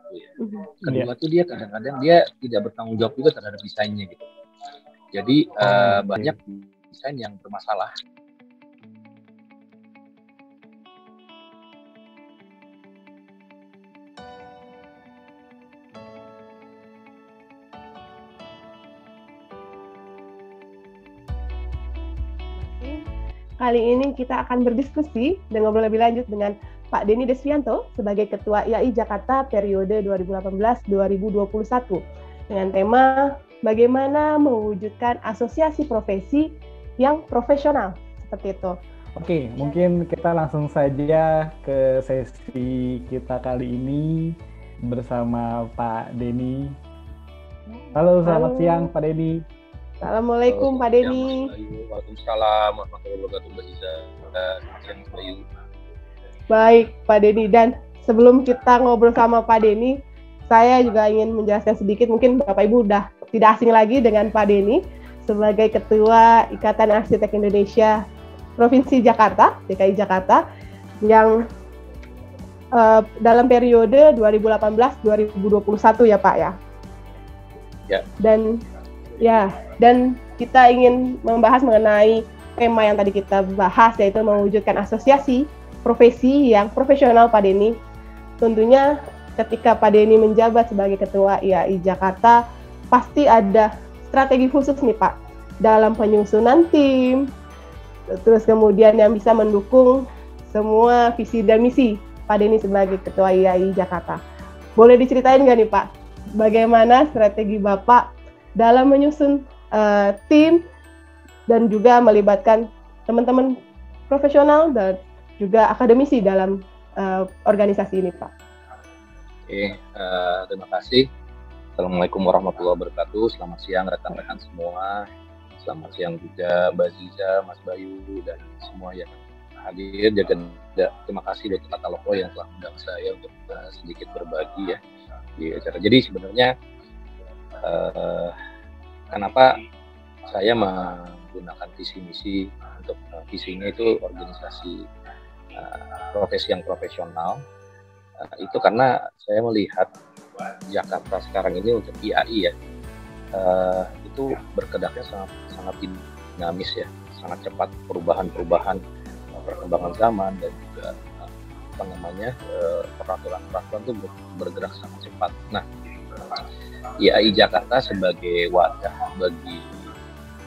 satu ya. Kedua tuh dia kadang-kadang dia tidak bertanggung jawab juga terhadap desainnya gitu. Jadi banyak desain yang bermasalah. Kali ini kita akan berdiskusi dan ngobrol lebih lanjut dengan Pak Denny Desvianto sebagai Ketua IAI Jakarta periode 2018-2021 dengan tema bagaimana mewujudkan asosiasi profesi yang profesional, seperti itu. Oke, mungkin kita langsung saja ke sesi kita kali ini bersama Pak Denny. Halo, selamat siang Pak Denny. Assalamualaikum Pak Denny. Waalaikumsalam warahmatullahi wabarakatuh Mbak Iza. Baik Pak Denny, dan sebelum kita ngobrol sama Pak Denny, saya juga ingin menjelaskan sedikit, mungkin Bapak Ibu udah tidak asing lagi dengan Pak Denny sebagai Ketua Ikatan Arsitek Indonesia Provinsi Jakarta, DKI Jakarta, yang dalam periode 2018-2021 ya Pak ya. Ya. Dan kita ingin membahas mengenai tema yang tadi kita bahas, yaitu mewujudkan asosiasi profesi yang profesional Pak Denny. Tentunya ketika Pak Denny menjabat sebagai Ketua IAI Jakarta, pasti ada strategi khusus nih Pak, dalam penyusunan tim, terus kemudian yang bisa mendukung semua visi dan misi Pak Denny sebagai Ketua IAI Jakarta. Boleh diceritain nggak nih Pak, bagaimana strategi Bapak dalam menyusun tim dan juga melibatkan teman-teman profesional dan juga akademisi dalam organisasi ini, Pak? Oke, terima kasih. Assalamualaikum warahmatullahi wabarakatuh. Selamat siang rekan-rekan semua. Selamat siang juga Mbak Ziza, Mas Bayu, dan semua yang hadir. Terima kasih buat Tata Loko yang telah mengundang saya untuk sedikit berbagi ya di acara. Jadi sebenarnya kenapa saya menggunakan visi misi untuk visinya itu organisasi profesi yang profesional, itu karena saya melihat Jakarta sekarang ini untuk IAI ya, itu berkedaknya sangat dinamis ya, sangat cepat perubahan-perubahan perkembangan zaman dan juga peraturan-peraturan itu bergerak sangat cepat. Nah, IAI Jakarta sebagai wadah bagi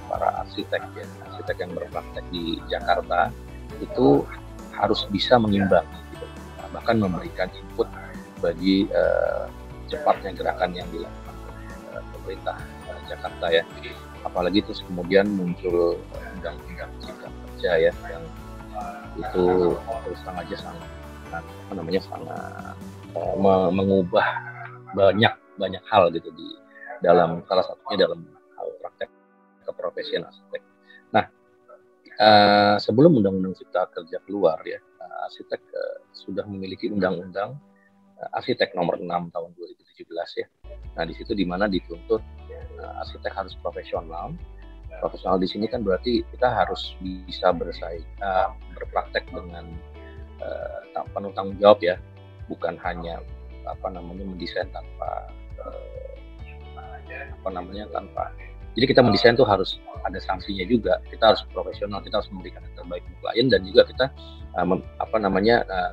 para arsitek yang berpraktek di Jakarta itu harus bisa mengimbangi gitu, bahkan memberikan input bagi cepatnya gerakan yang dilakukan oleh pemerintah Jakarta ya. Apalagi terus kemudian muncul undang-undang cipta kerja ya, yang itu terus sangat mengubah banyak hal gitu di dalam, salah satunya dalam hal praktek keprofesian arsitek. Nah, sebelum Undang-Undang Cipta Kerja keluar ya, arsitek sudah memiliki Undang-Undang Arsitek Nomor 6 tahun 2017 ya. Nah, di situ dimana dituntut arsitek harus profesional. Profesional di sini kan berarti kita harus bisa berpraktek dengan penuh tanggung jawab ya, bukan hanya mendesain tanpa jadi kita mendesain tuh harus ada sanksinya juga. Kita harus profesional, kita harus memberikan yang terbaik untuk klien, dan juga kita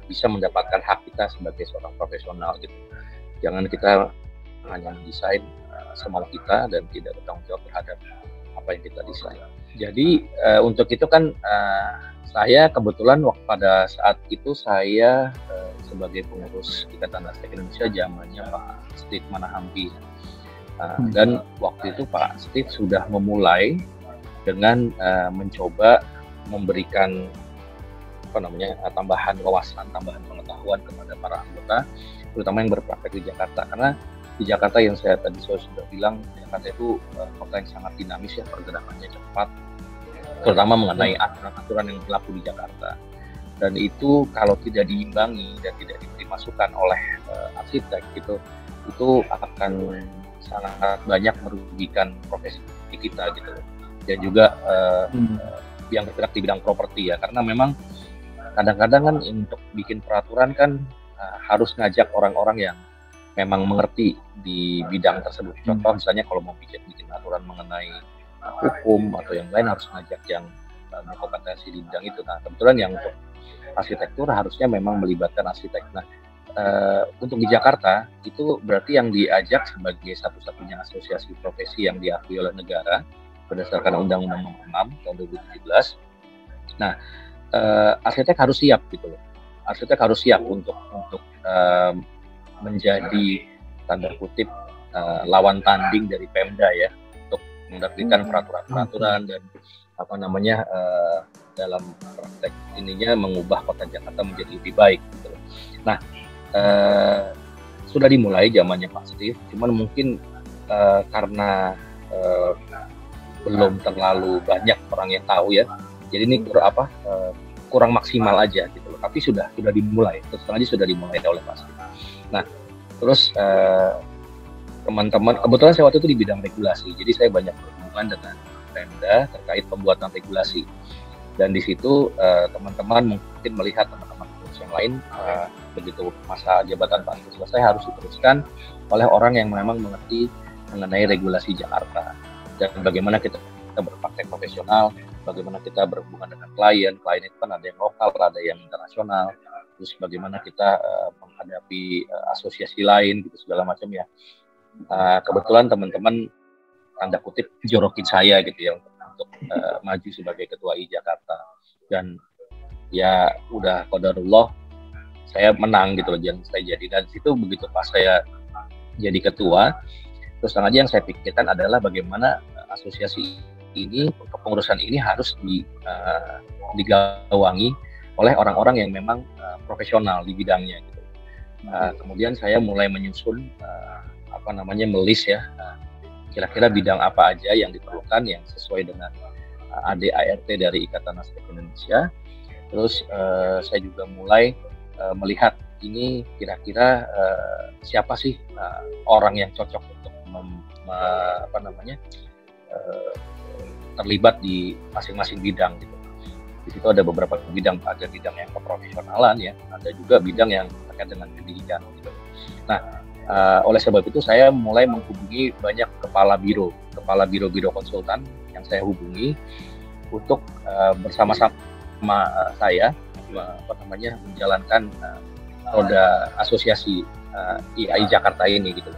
bisa mendapatkan hak kita sebagai seorang profesional gitu. Jangan kita hanya mendesain semau kita dan tidak bertanggung jawab terhadap apa yang kita desain. Jadi untuk itu kan saya kebetulan pada saat itu saya sebagai pengurus Ikatan Arsitek Indonesia zamannya Pak Steve Manahampi. Dan waktu itu Pak Steve sudah memulai dengan mencoba memberikan tambahan wawasan, tambahan pengetahuan kepada para anggota, terutama yang berpraktek di Jakarta. Karena di Jakarta yang saya sudah bilang, Jakarta itu kota yang sangat dinamis ya, pergerakannya cepat, terutama mengenai aturan-aturan yang berlaku di Jakarta. Dan itu kalau tidak diimbangi dan tidak diberi masukan oleh arsitek gitu, itu akan sangat banyak merugikan profesi kita gitu. Dan juga yang bergerak di bidang properti ya, karena memang kadang-kadang kan untuk bikin peraturan kan harus ngajak orang-orang yang memang mengerti di bidang tersebut. Contoh misalnya kalau mau bikin aturan mengenai hukum atau yang lain harus ngajak yang berkompetensi di bidang itu. Nah kebetulan yang untuk arsitektur harusnya memang melibatkan arsitek. Nah untuk di Jakarta itu berarti yang diajak sebagai satu-satunya asosiasi profesi yang diakui oleh negara berdasarkan Undang-Undang Nomor 6 tahun 2017. Nah arsitek harus siap gitu loh. Arsitek harus siap untuk menjadi tanda kutip lawan tanding dari Pemda ya, untuk menerbitkan peraturan-peraturan dan dalam praktek ininya mengubah kota Jakarta menjadi lebih baik gitu. Nah sudah dimulai zamannya Pak Steve, cuman mungkin karena belum terlalu banyak orang yang tahu ya, jadi ini kurang maksimal aja gitu loh. Tapi sudah dimulai, terus terang aja sudah dimulai oleh Pak Steve. Nah terus teman-teman, kebetulan saya waktu itu di bidang regulasi, jadi saya banyak berhubungan dengan Pemda terkait pembuatan regulasi. Dan di situ teman-teman mungkin melihat teman-teman yang lain begitu masa jabatan Pak Steve selesai harus diteruskan oleh orang yang memang mengerti mengenai regulasi Jakarta dan bagaimana kita berpraktek profesional, bagaimana kita berhubungan dengan klien itu kan ada yang lokal, ada yang internasional, terus bagaimana kita menghadapi asosiasi lain gitu segala macam ya. Kebetulan teman-teman tanda kutip jorokin saya gitu ya untuk maju sebagai ketua I Jakarta, dan ya udah qadarullah saya menang gitu loh, yang saya jadi. Dan situ begitu pas saya jadi ketua, terus aja yang saya pikirkan adalah bagaimana asosiasi ini, kepengurusan ini harus digawangi oleh orang-orang yang memang profesional di bidangnya gitu. Kemudian saya mulai menyusun melis ya, kira-kira bidang apa aja yang diperlukan yang sesuai dengan ADART dari Ikatan Arsitek Indonesia. Terus saya juga mulai melihat ini kira-kira siapa sih orang yang cocok untuk terlibat di masing-masing bidang gitu. Di situ ada beberapa bidang, ada bidang yang keprofesionalan ya, ada juga bidang yang terkait dengan pendidikan gitu. Nah, oleh sebab itu saya mulai menghubungi banyak kepala biro konsultan yang saya hubungi untuk bersama-sama saya menjalankan roda asosiasi IAI Jakarta ini gitu.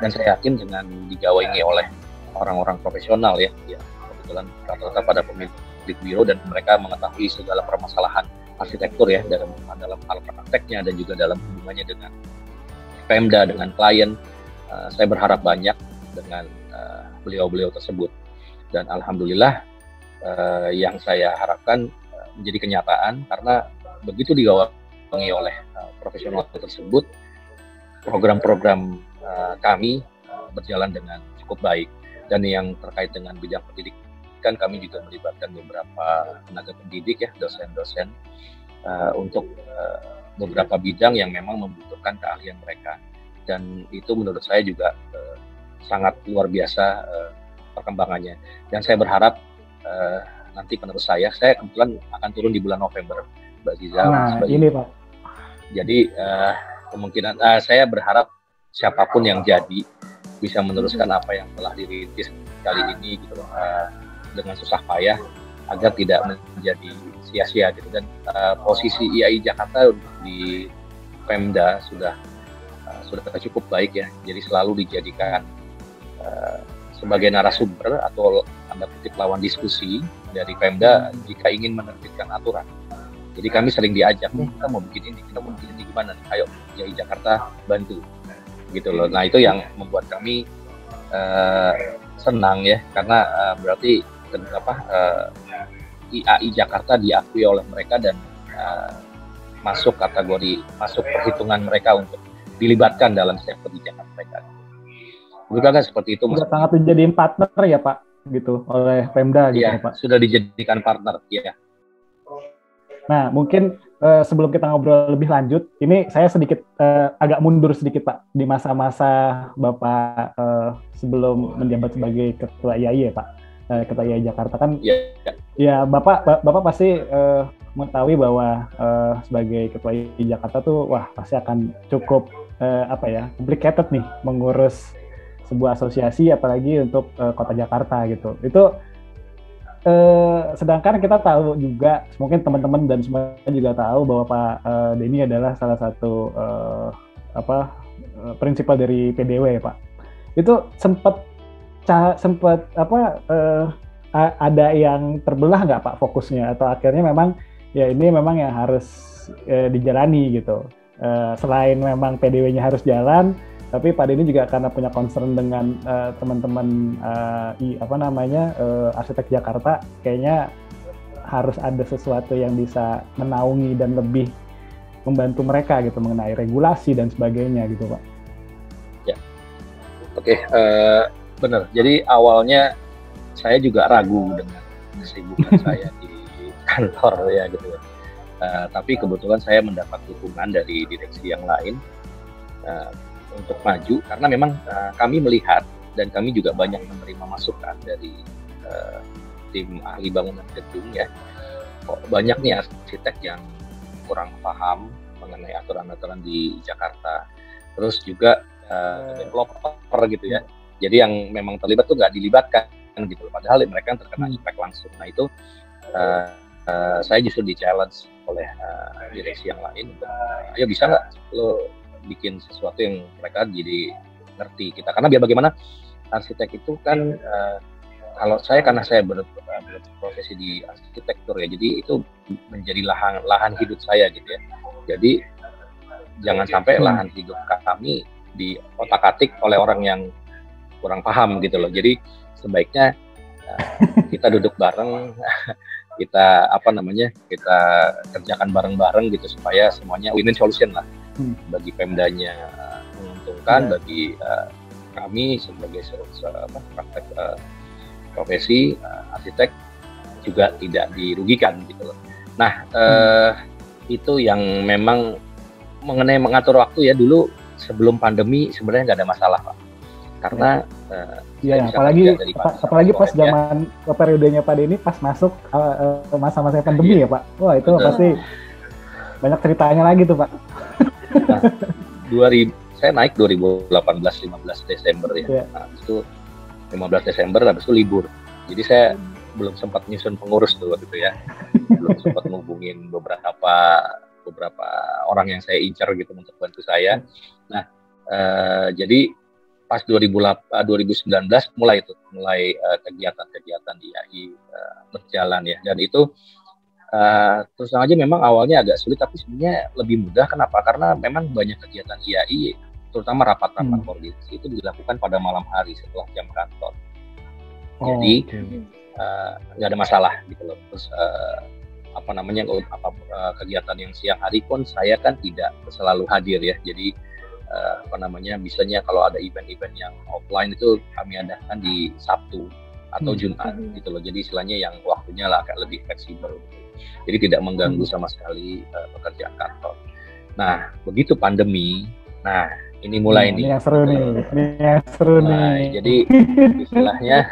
Dan saya yakin dengan digawangi oleh orang-orang profesional ya kebetulan rata-rata pada pemilik biro dan mereka mengetahui segala permasalahan arsitektur ya dalam hal prakteknya dan juga dalam hubungannya dengan Pemda, dengan klien. Saya berharap banyak dengan beliau-beliau tersebut, dan alhamdulillah yang saya harapkan menjadi kenyataan karena begitu digawangi oleh profesional tersebut, program-program kami berjalan dengan cukup baik. Dan yang terkait dengan bidang pendidikan, kami juga melibatkan beberapa tenaga pendidik ya, dosen-dosen untuk beberapa bidang yang memang membutuhkan keahlian mereka, dan itu menurut saya juga sangat luar biasa perkembangannya. Dan saya berharap nanti penerus saya kebetulan akan turun di bulan November, Mbak Ziza. Nah, ini Pak. Jadi kemungkinan saya berharap siapapun yang jadi bisa meneruskan apa yang telah dirintis kali ini gitu dengan susah payah agar tidak menjadi sia-sia gitu. Dan posisi IAI Jakarta di Pemda sudah cukup baik ya, jadi selalu dijadikan sebagai narasumber atau tanda kutip lawan diskusi dari Pemda jika ingin menerbitkan aturan. Jadi kami sering diajak, kita mau bikin ini, kita mau bikin ini gimana nih, ayo IAI Jakarta bantu gitu loh. Nah itu yang membuat kami senang ya, karena berarti IAI Jakarta diakui oleh mereka dan masuk perhitungan mereka untuk dilibatkan dalam setiap kebijakan mereka. Bukan seperti itu, Mas? Sangat dijadiin partner ya Pak, gitu oleh Pemda gitu ya, Pak. Sudah dijadikan partner ya. Nah mungkin sebelum kita ngobrol lebih lanjut, ini saya sedikit agak mundur sedikit Pak di masa-masa Bapak sebelum menjabat sebagai Ketua IAI ya Pak, Ketua IAI Jakarta kan. Ya Bapak pasti mengetahui bahwa sebagai Ketua IAI Jakarta tuh wah pasti akan cukup apa ya, complicated nih mengurus sebuah asosiasi, apalagi untuk Kota Jakarta gitu. Itu sedangkan kita tahu juga, mungkin teman-teman dan semuanya juga tahu bahwa Pak Denny adalah salah satu prinsipal dari PDW, Pak. Itu sempat ada yang terbelah nggak Pak fokusnya, atau akhirnya memang ya ini memang yang harus dijalani gitu. Selain memang PDW-nya harus jalan, tapi Pak Denny juga karena punya concern dengan teman-teman arsitek Jakarta, kayaknya harus ada sesuatu yang bisa menaungi dan lebih membantu mereka gitu mengenai regulasi dan sebagainya gitu, Pak. Ya, oke, benar. Jadi awalnya saya juga ragu dengan kesibukan saya di kantor ya gitu. Tapi kebetulan saya mendapat dukungan dari direksi yang lain untuk maju, karena memang kami melihat dan kami juga banyak menerima masukan dari tim ahli bangunan gedung ya. Kok banyak nih arsitek yang kurang paham mengenai aturan-aturan di Jakarta, terus juga developer gitu ya. Jadi yang memang terlibat tuh nggak dilibatkan gitu, padahal mereka terkena impact langsung. Nah itu saya justru di-challenge oleh direksi yang lain untuk, ayo bisa nggak lo bikin sesuatu yang mereka jadi ngerti kita, karena biar bagaimana arsitek itu kan kalau saya, karena saya berprofesi di arsitektur ya, jadi itu menjadi lahan hidup saya gitu ya. Jadi jangan sampai lahan hidup kita diotak-atik oleh orang yang kurang paham gitu loh. Jadi sebaiknya kita duduk bareng, kita kita kerjakan bareng-bareng gitu supaya semuanya win-win solution lah. Bagi Pemdanya menguntungkan, bagi kami sebagai praktek profesi arsitek juga tidak dirugikan gitu loh. Nah itu yang memang mengenai mengatur waktu ya, dulu sebelum pandemi sebenarnya nggak ada masalah Pak, karena apalagi pas zaman periodenya Pak Denny pas masuk masa-masa pandemi ya Pak. Wah itu pasti banyak ceritanya lagi tuh Pak. Nah, saya naik 2018 15 Desember ya. Nah, itu 15 Desember habis itu libur. Jadi saya belum sempat nyusun pengurus tuh waktu itu ya. Belum sempat ngubungin beberapa orang yang saya incar gitu untuk bantu saya. Nah, jadi pas 2019 mulai kegiatan-kegiatan di IAI berjalan ya. Dan itu terus aja memang awalnya agak sulit, tapi sebenarnya lebih mudah. Kenapa? Karena memang banyak kegiatan IAI, terutama rapat-rapat koordinasi itu dilakukan pada malam hari setelah jam kantor. Jadi nggak ada masalah gitu loh. Terus kegiatan yang siang hari pun saya kan tidak selalu hadir ya. Jadi misalnya kalau ada event-event yang offline itu kami adakan di Sabtu atau Jumat gitu loh. Jadi istilahnya yang waktunya lah agak lebih fleksibel. Jadi tidak mengganggu sama sekali pekerjaan kantor. Nah, begitu pandemi, ini mulai nih. Ini yang seru nih. Jadi istilahnya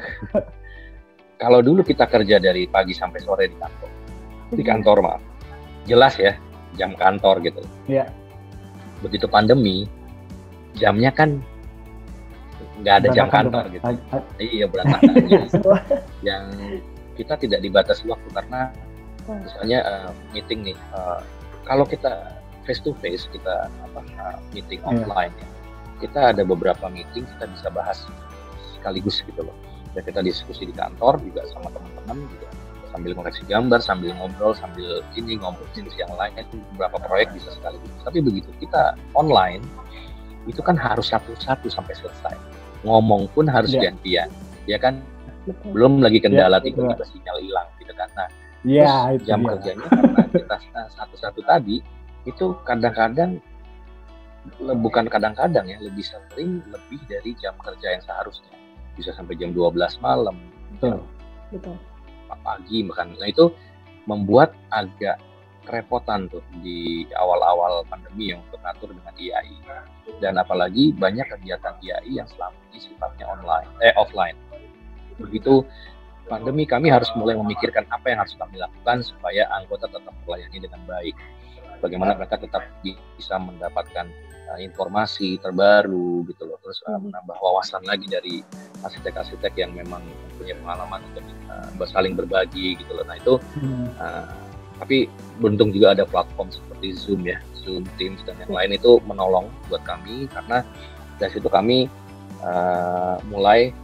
kalau dulu kita kerja dari pagi sampai sore di kantor maaf, jelas ya jam kantor gitu. Iya. Begitu pandemi, jamnya kan nggak ada jam kantor gitu. Iya berantakan. Yang kita tidak dibatasi waktu, karena misalnya meeting nih, kalau kita face to face, kita meeting offline ya, kita ada beberapa meeting kita bisa bahas sekaligus gitu loh. Ya, kita diskusi di kantor juga sama teman-teman juga, sambil koreksi gambar, sambil ngobrol, sambil ngobrolin yang lain, beberapa proyek bisa sekaligus. Tapi begitu kita online, itu kan harus satu-satu sampai selesai. Ngomong pun harus gantian, ya kan? Belum lagi kendala tiba-tiba sinyal hilang gitu kan. Nah, jam kerjanya karena kita satu-satu tadi, itu kadang-kadang, bukan kadang-kadang ya, lebih sering lebih dari jam kerja yang seharusnya. Bisa sampai jam 12 malam, Betul. Pagi bahkan. Nah itu membuat agak kerepotan tuh di awal-awal pandemi yang untuk ngatur dengan IAI. Dan apalagi banyak kegiatan IAI yang selama ini sifatnya offline. Begitu pandemi, kami harus mulai memikirkan apa yang harus kami lakukan supaya anggota tetap melayani dengan baik. Bagaimana mereka tetap bisa mendapatkan informasi terbaru gitu loh, terus menambah wawasan lagi dari arsitek-arsitek yang memang punya pengalaman untuk saling berbagi gitu loh. Nah itu tapi beruntung juga ada platform seperti Zoom ya, Zoom, Teams dan yang lain itu menolong buat kami, karena dari situ kami mulai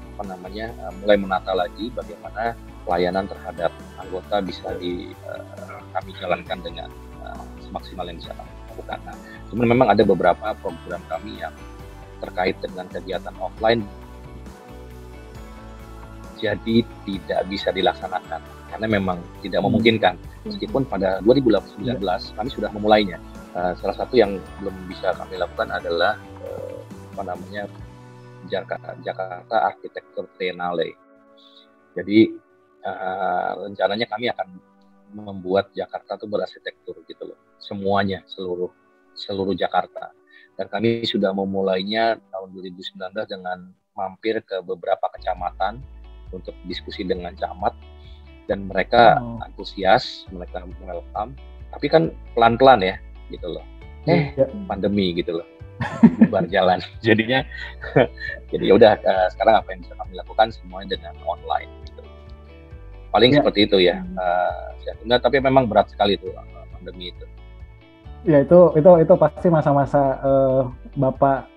menata lagi bagaimana pelayanan terhadap anggota bisa kami jalankan dengan semaksimal yang bisa kami lakukan. Nah, cuman memang ada beberapa program kami yang terkait dengan kegiatan offline jadi tidak bisa dilaksanakan karena memang tidak memungkinkan. Meskipun pada 2019 kami sudah memulainya. Salah satu yang belum bisa kami lakukan adalah Jakarta Architecture Triennale. Jadi rencananya kami akan membuat Jakarta itu berarsitektur gitu loh, semuanya, seluruh Jakarta. Dan kami sudah memulainya tahun 2019 dengan mampir ke beberapa kecamatan untuk diskusi dengan camat, dan mereka antusias, mereka welcome. Tapi kan pelan-pelan ya gitu loh. Pandemi gitu loh. Bubar jalan. Jadinya jadi udah sekarang apa yang bisa kami lakukan semuanya dengan online gitu. Paling seperti itu ya. Nah, tapi memang berat sekali tuh pandemi itu. Ya itu pasti masa-masa Bapak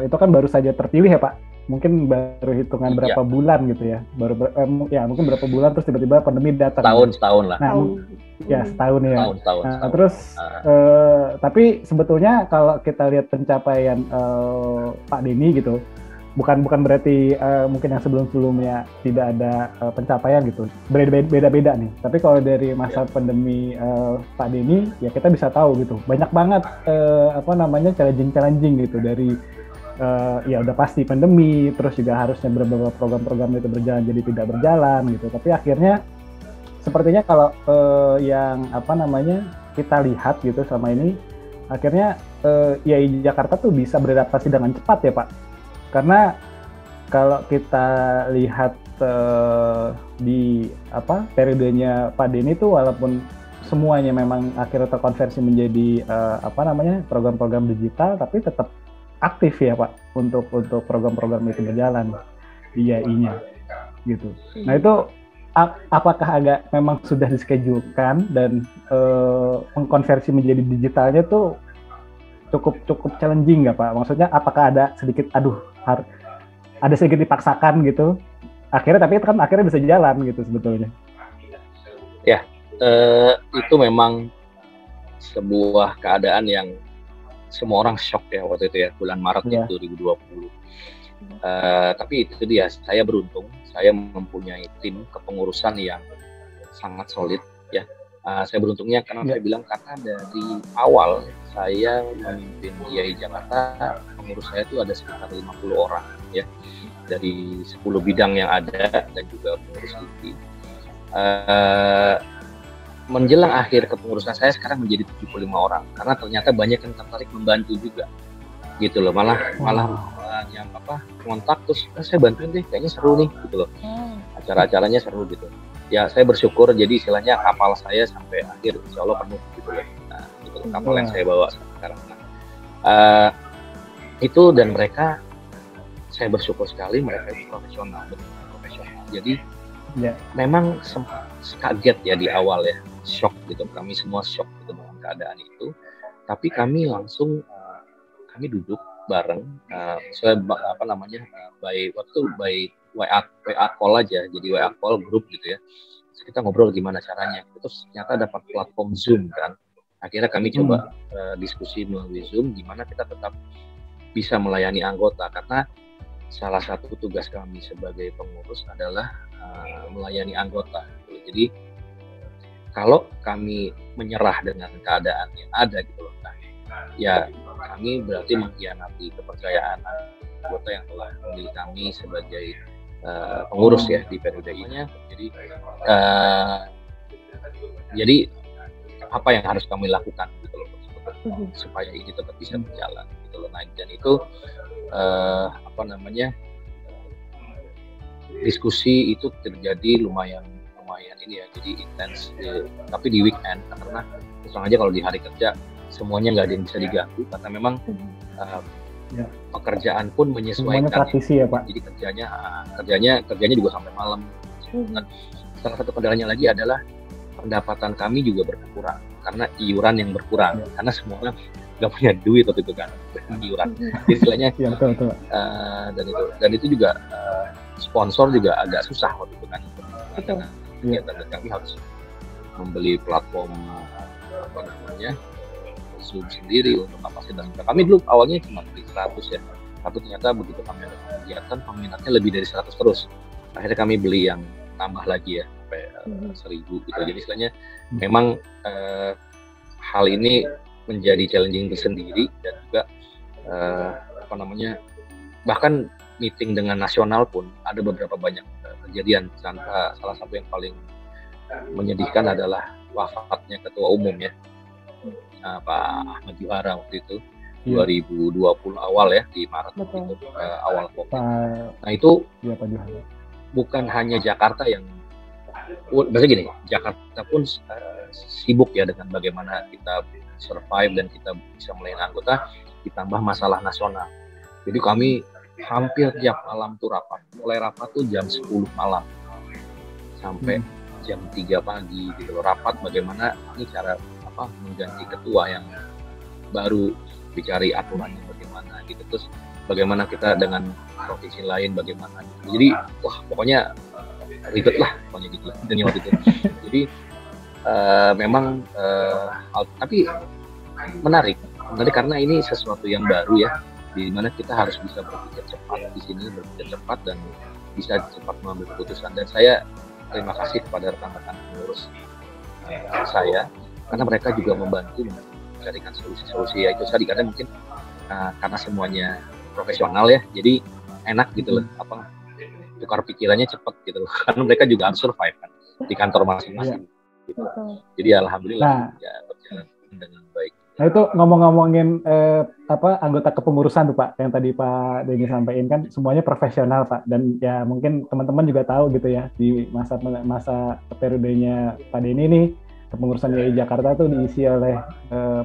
itu kan baru saja terpilih ya Pak. Mungkin baru hitungan berapa bulan gitu ya. Mungkin berapa bulan terus tiba-tiba pandemi datang. Setahun lah. Nah, setahun ya. Setahun. Terus tapi sebetulnya kalau kita lihat pencapaian Pak Denny gitu, bukan berarti mungkin yang sebelum-sebelumnya tidak ada pencapaian gitu. Beda-beda nih. Tapi kalau dari masa pandemi Pak Denny ya kita bisa tahu gitu. Banyak banget challenging gitu dari ya udah pasti pandemi, terus juga harusnya beberapa program-program itu berjalan jadi tidak berjalan gitu. Tapi akhirnya sepertinya kalau yang kita lihat gitu sama ini, akhirnya IAI Jakarta tuh bisa beradaptasi dengan cepat ya Pak. Karena kalau kita lihat di periodenya Pak Denny tuh walaupun semuanya memang akhirnya terkonversi menjadi program-program digital, tapi tetap aktif ya Pak untuk program-program itu berjalan di IAI-nya gitu. Nah itu apakah agak memang sudah dischedule-kan dan mengkonversi menjadi digitalnya tuh cukup challenging nggak Pak? Maksudnya apakah ada sedikit ada sedikit dipaksakan gitu? Tapi kan akhirnya bisa jalan gitu sebetulnya. Ya, itu memang sebuah keadaan yang semua orang shock ya waktu itu ya, bulan Maret 2020. Tapi itu dia, saya beruntung, saya mempunyai tim kepengurusan yang sangat solid ya. Saya beruntungnya karena saya bilang karena dari awal saya memimpin IAI Jakarta, pengurus saya itu ada sekitar 50 orang ya, dari 10 bidang yang ada dan juga pengurus inti. Menjelang akhir kepengurusan saya sekarang menjadi 75 orang karena ternyata banyak yang tertarik membantu juga gitu loh, malah yang kontak terus saya bantuin deh, kayaknya seru nih gitu loh, acara-acaranya seru gitu ya. Saya bersyukur jadi istilahnya kapal saya sampai akhir insya Allah penuh gitu loh. Nah itu kapal yang saya bawa sekarang. Itu dan mereka, saya bersyukur sekali mereka itu profesional, jadi memang sempat kaget ya di awal ya, shock gitu, kami semua shock gitu dengan keadaan itu. Tapi kami langsung kami duduk bareng, by WA call aja, jadi WA call grup gitu ya. Terus kita ngobrol gimana caranya. Terus ternyata dapat platform Zoom kan. Akhirnya kami coba diskusi melalui Zoom gimana kita tetap bisa melayani anggota, karena salah satu tugas kami sebagai pengurus adalah melayani anggota. Jadi kalau kami menyerah dengan keadaan yang ada gitu loh, ya kami berarti mengkhianati kepercayaan anggota yang telah memilih kami sebagai pengurus ya di periode ini. Jadi apa yang harus kami lakukan gitu loh supaya ini tetap bisa berjalan gitu loh. Nah, dan itu diskusi itu terjadi lumayan ini ya, jadi intens tapi di weekend, karena terus aja kalau di hari kerja semuanya nggak ada yang bisa diganggu karena memang pekerjaan pun menyesuaikan. Semuanya praktisi ya Pak. Jadi kerjanya juga sampai malam. Dan salah satu kendalanya lagi adalah pendapatan kami juga berkurang karena iuran yang berkurang karena semua nggak punya duit waktu itu kan iuran. Jadi istilahnya betul. Dan itu juga sponsor juga agak susah waktu itu kan. Dan kami harus membeli platform Zoom sendiri untuk kapasitas. Kami dulu awalnya cuma beli 100 ya, tapi ternyata begitu kami ada kegiatan peminatnya lebih dari 100 terus. Akhirnya kami beli yang tambah lagi ya sampai 1000 gitu. Jadi istilahnya memang hal ini menjadi challenging tersendiri dan juga bahkan meeting dengan nasional pun ada beberapa banyak kejadian. Salah satu yang paling menyedihkan adalah wafatnya ketua umum ya, Pak Ahmad Juhara waktu itu 2020 awal ya, di Maret itu awal COVID. Nah itu bukan hanya Jakarta yang, maksudnya gini, Jakarta pun sibuk ya dengan bagaimana kita survive dan kita bisa melayani anggota, ditambah masalah nasional. Jadi kami hampir tiap malam tuh rapat, mulai rapat tuh jam 10 malam sampai jam 3 pagi gitu loh, rapat bagaimana ini cara mengganti ketua yang baru, dicari aturannya bagaimana gitu, terus bagaimana kita dengan provinsi lain bagaimana gitu. Jadi pokoknya ribet lah pokoknya gitu lah waktu itu. Jadi memang tapi menarik karena ini sesuatu yang baru ya, di mana kita harus bisa berpikir cepat di sini, berpikir cepat dan bisa cepat mengambil keputusan. Dan saya terima kasih kepada rekan-rekan pengurus saya karena mereka juga membantu mencarikan solusi-solusi ya itu tadi, karena mungkin karena semuanya profesional ya, jadi enak gitu loh, tukar pikirannya cepat gitu loh, karena mereka juga harus survive kan di kantor masing-masing gitu. Jadi alhamdulillah ya berjalan dengan baik. Nah itu ngomongin anggota kepengurusan tuh Pak, yang tadi Pak Denny sampaikan kan semuanya profesional Pak, dan ya mungkin teman-teman juga tahu gitu ya, di masa periodenya Pak Denny nih kepengurusan YAI Jakarta tuh diisi oleh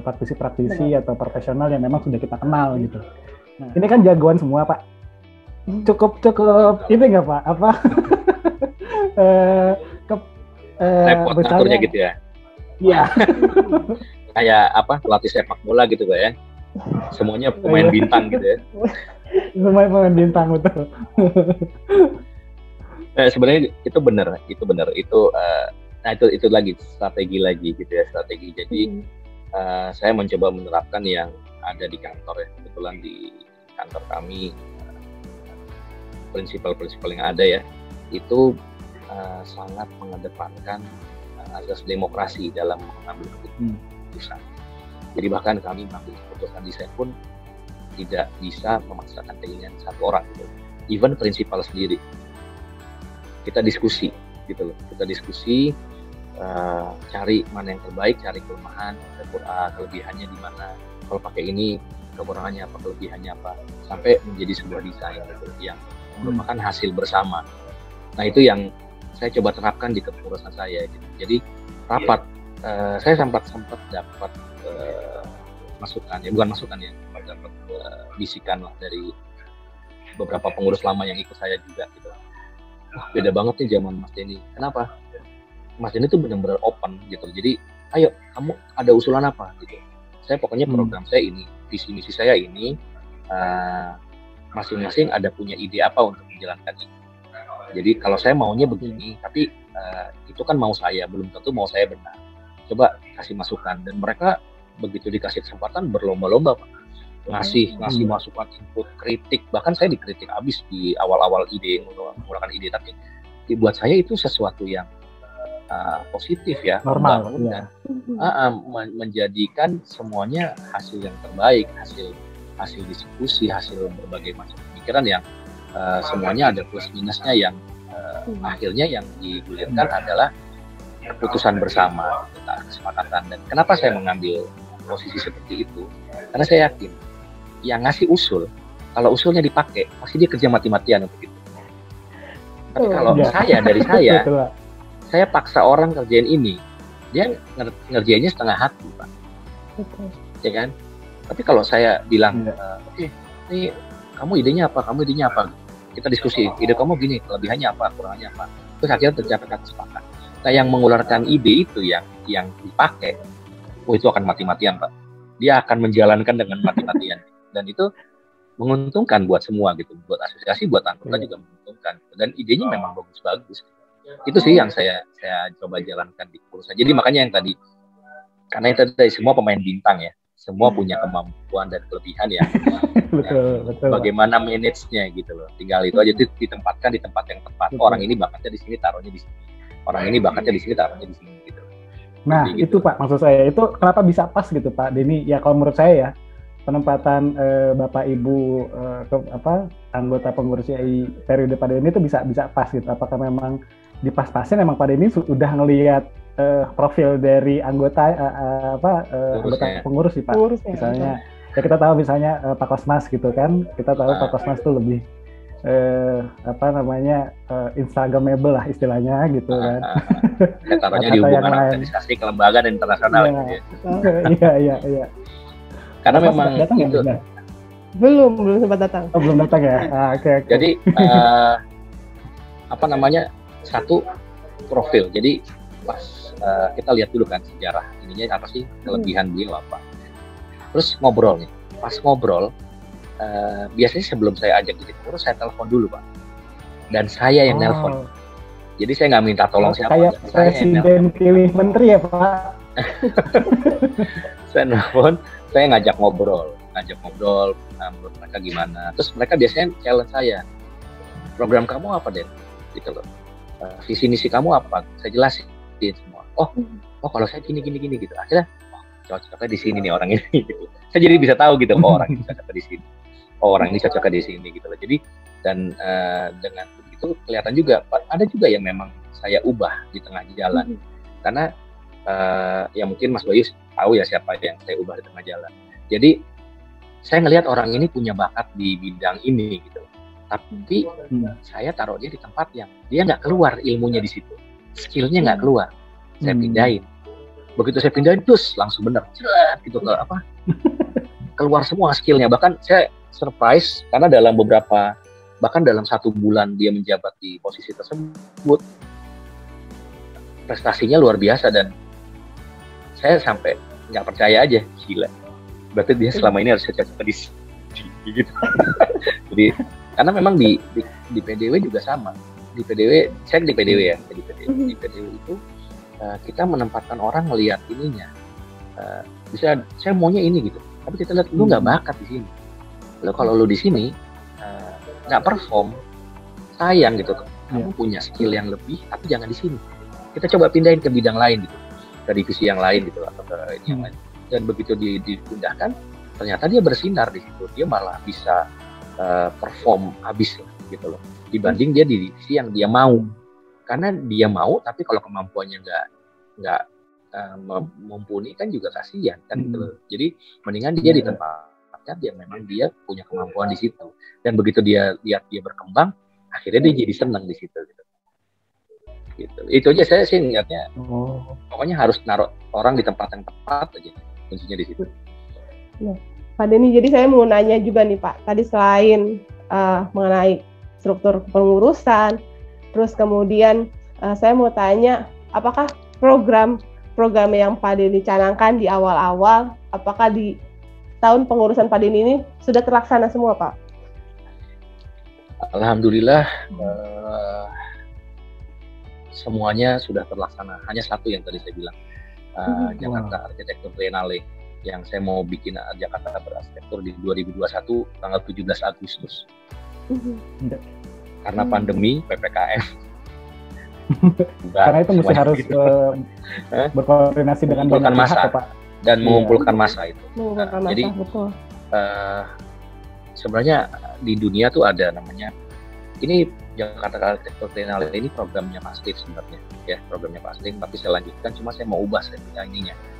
praktisi-praktisi atau profesional yang memang sudah kita kenal gitu. Nah, ini kan jagoan semua Pak. Cukup ini nggak Pak? Repot ngaturnya gitu ya? Iya. Kayak pelatih sepak bola gitu Pak ya? Semuanya pemain bintang gitu ya? Semuanya pemain bintang, betul. Sebenarnya itu benar. Itu lagi strategi gitu ya, strategi. Jadi saya mencoba menerapkan yang ada di kantor ya. Kebetulan di kantor kami prinsipal yang ada ya, itu sangat mengedepankan asas demokrasi dalam mengambil keputusan. Jadi bahkan kami mengambil keputusan desain pun tidak bisa memaksakan keinginan satu orang gitu. Even prinsipal sendiri kita diskusi gitu loh, cari mana yang terbaik, cari kelemahan, kelebihannya di mana, kalau pakai ini kekurangannya apa, kelebihannya apa, sampai menjadi sebuah desain gitu, yang merupakan hasil bersama. Nah itu yang saya coba terapkan di kepengurusan saya gitu. Jadi rapat, saya sempat dapat dapat bisikan lah dari beberapa pengurus lama yang ikut saya juga gitu. Beda banget nih zaman Mas Denny. Kenapa? Mas Denny tuh benar-benar open gitu. Jadi, ayo kamu ada usulan apa gitu. Saya pokoknya program saya ini, visi misi saya ini, masing-masing ada punya ide apa untuk menjalankan ini. Jadi kalau saya maunya begini, tapi itu kan mau saya, belum tentu mau saya benar. Coba kasih masukan, dan mereka begitu dikasih kesempatan berlomba-lomba Pak. Ngasih masukan, input, kritik. Bahkan saya dikritik habis di awal-awal menggunakan ide, tapi buat saya itu sesuatu yang positif ya, normal ya. Menjadikan semuanya hasil yang terbaik, hasil diskusi, hasil berbagai macam pemikiran yang semuanya ada plus minusnya, yang akhirnya yang digulirkan adalah keputusan bersama, kesepakatan. Dan kenapa saya mengambil posisi seperti itu? Karena saya yakin yang ngasih usul, kalau usulnya dipakai, pasti dia kerja mati-matian untuk itu. Tapi kalau saya paksa orang kerjain ini, dia ngerjainnya setengah hati Pak. ya kan? Tapi kalau saya bilang, oke, ini kamu idenya apa? Kita diskusi, ide kamu gini, kelebihannya apa, kurangannya apa. Terus akhirnya tercapai kata sepakat. Nah, yang mengeluarkan ide itu yang dipakai, itu akan mati-matian, Pak. Dia akan menjalankan dengan mati-matian. Dan itu menguntungkan buat semua gitu, buat asosiasi, buat anggota juga menguntungkan. Dan idenya memang bagus-bagus. Itu sih yang saya coba jalankan di perusahaan. Jadi makanya yang tadi, karena itu tadi semua pemain bintang ya, semua punya kemampuan dan kelebihan ya. betul. Bagaimana manage-nya gitu loh. Tinggal itu aja ditempatkan di tempat yang tepat. Orang ini bakatnya di sini, taruhnya di sini. Orang ini bakatnya di sini, taruhnya di sini gitu. Nah, jadi, itu Pak, maksud saya itu kenapa bisa pas gitu Pak Denny? Ya kalau menurut saya ya, penempatan Bapak Ibu anggota pengurus CI periode Pak Denny itu bisa pas gitu. Apakah memang dipas-pasin emang Pak Denny sudah ngelihat profil dari anggota anggota pengurus sih Pak. Misalnya ya kita tahu misalnya Pak Kosmas gitu kan. Kita tahu Pak Kosmas itu lebih Instagramable lah istilahnya gitu kan. Taruhnya di hubungan organisasi kelembagaan internasional gitu ya. Iya. Karena memang datang itu belum sempat datang. Oh, belum datang ya. Oke. Jadi satu profil. Jadi pas kita lihat dulu kan sejarah ininya apa sih, kelebihan beliau apa. Terus ngobrol nih. Pas ngobrol biasanya sebelum saya ajak jadi pengurus, saya telepon dulu Pak. Dan saya yang nelpon. Jadi saya nggak minta tolong siapa. Kayak presiden pilih menteri ya Pak. Saya nelpon, saya ngajak ngobrol menurut mereka gimana. Terus mereka biasanya challenge saya, program kamu apa Den? Gitu loh. Visi misi kamu apa? Saya jelasin semua. Oh kalau saya gini gitu. Akhirnya cocoknya di sini nih orang ini. Gitu. Saya jadi bisa tahu gitu, orang ini cocoknya di sini. Orang ini cocoknya di sini gitu loh. Jadi dan dengan begitu kelihatan juga ada juga yang memang saya ubah di tengah jalan. Karena ya mungkin Mas Bayu tahu ya siapa yang saya ubah di tengah jalan. Jadi saya ngelihat orang ini punya bakat di bidang ini gitu. Tapi saya taruh dia di tempat yang dia nggak keluar ilmunya di situ, skillnya nggak keluar. Saya pindahin. Begitu saya pindahin, terus langsung bener, gitu keluar semua skillnya. Bahkan saya surprise karena bahkan dalam 1 bulan dia menjabat di posisi tersebut, prestasinya luar biasa dan saya sampai nggak percaya aja, gila. Berarti dia selama ini harus cocok di sini gitu. Jadi karena memang di PDW juga sama. Di PDW, saya di PDW ya, di PDW itu kita menempatkan orang melihat ininya. Bisa saya maunya ini gitu. Tapi kita lihat lu nggak bakat di sini. Lalu kalau lu di sini nggak perform, sayang gitu. Kamu punya skill yang lebih, tapi jangan di sini. Kita coba pindahin ke bidang lain gitu, ke divisi yang lain gitu atau ke yang lain. Dan begitu dipindahkan, ternyata dia bersinar di situ. Dia malah bisa perform habis gitu loh. Dibanding dia di divisi yang dia mau. Karena dia mau, tapi kalau kemampuannya nggak mumpuni kan juga kasihan kan gitu loh. Jadi mendingan dia ditempatkan dia memang dia punya kemampuan di situ. Dan begitu dia lihat dia berkembang, akhirnya dia jadi senang di situ gitu. Itu aja saya sih ngeliatnya. Pokoknya harus naruh orang di tempat yang tepat aja, kuncinya di situ. Nah, Pak Denny, jadi saya mau nanya juga nih Pak, tadi selain mengenai struktur pengurusan, terus kemudian saya mau tanya, apakah program yang Pak Denny canangkan di awal-awal, apakah di tahun pengurusan Pak Denny ini sudah terlaksana semua Pak? Alhamdulillah. Semuanya sudah terlaksana. Hanya satu yang tadi saya bilang, Jakarta Arsitektur Triennale, yang saya mau bikin Jakarta Berarsitektur di 2021 tanggal 17 Agustus. Karena pandemi, PPKM. Karena itu mesti harus gitu. Berkoordinasi dengan banyak pihak, Pak. Dan mengumpulkan massa itu. Jadi betul. Sebenarnya di dunia tuh ada namanya, ini Jakarta Arsitektur Triennale ini programnya Pak Steve sebenarnya, ya programnya Pak Steve, tapi saya lanjutkan, cuma saya mau ubah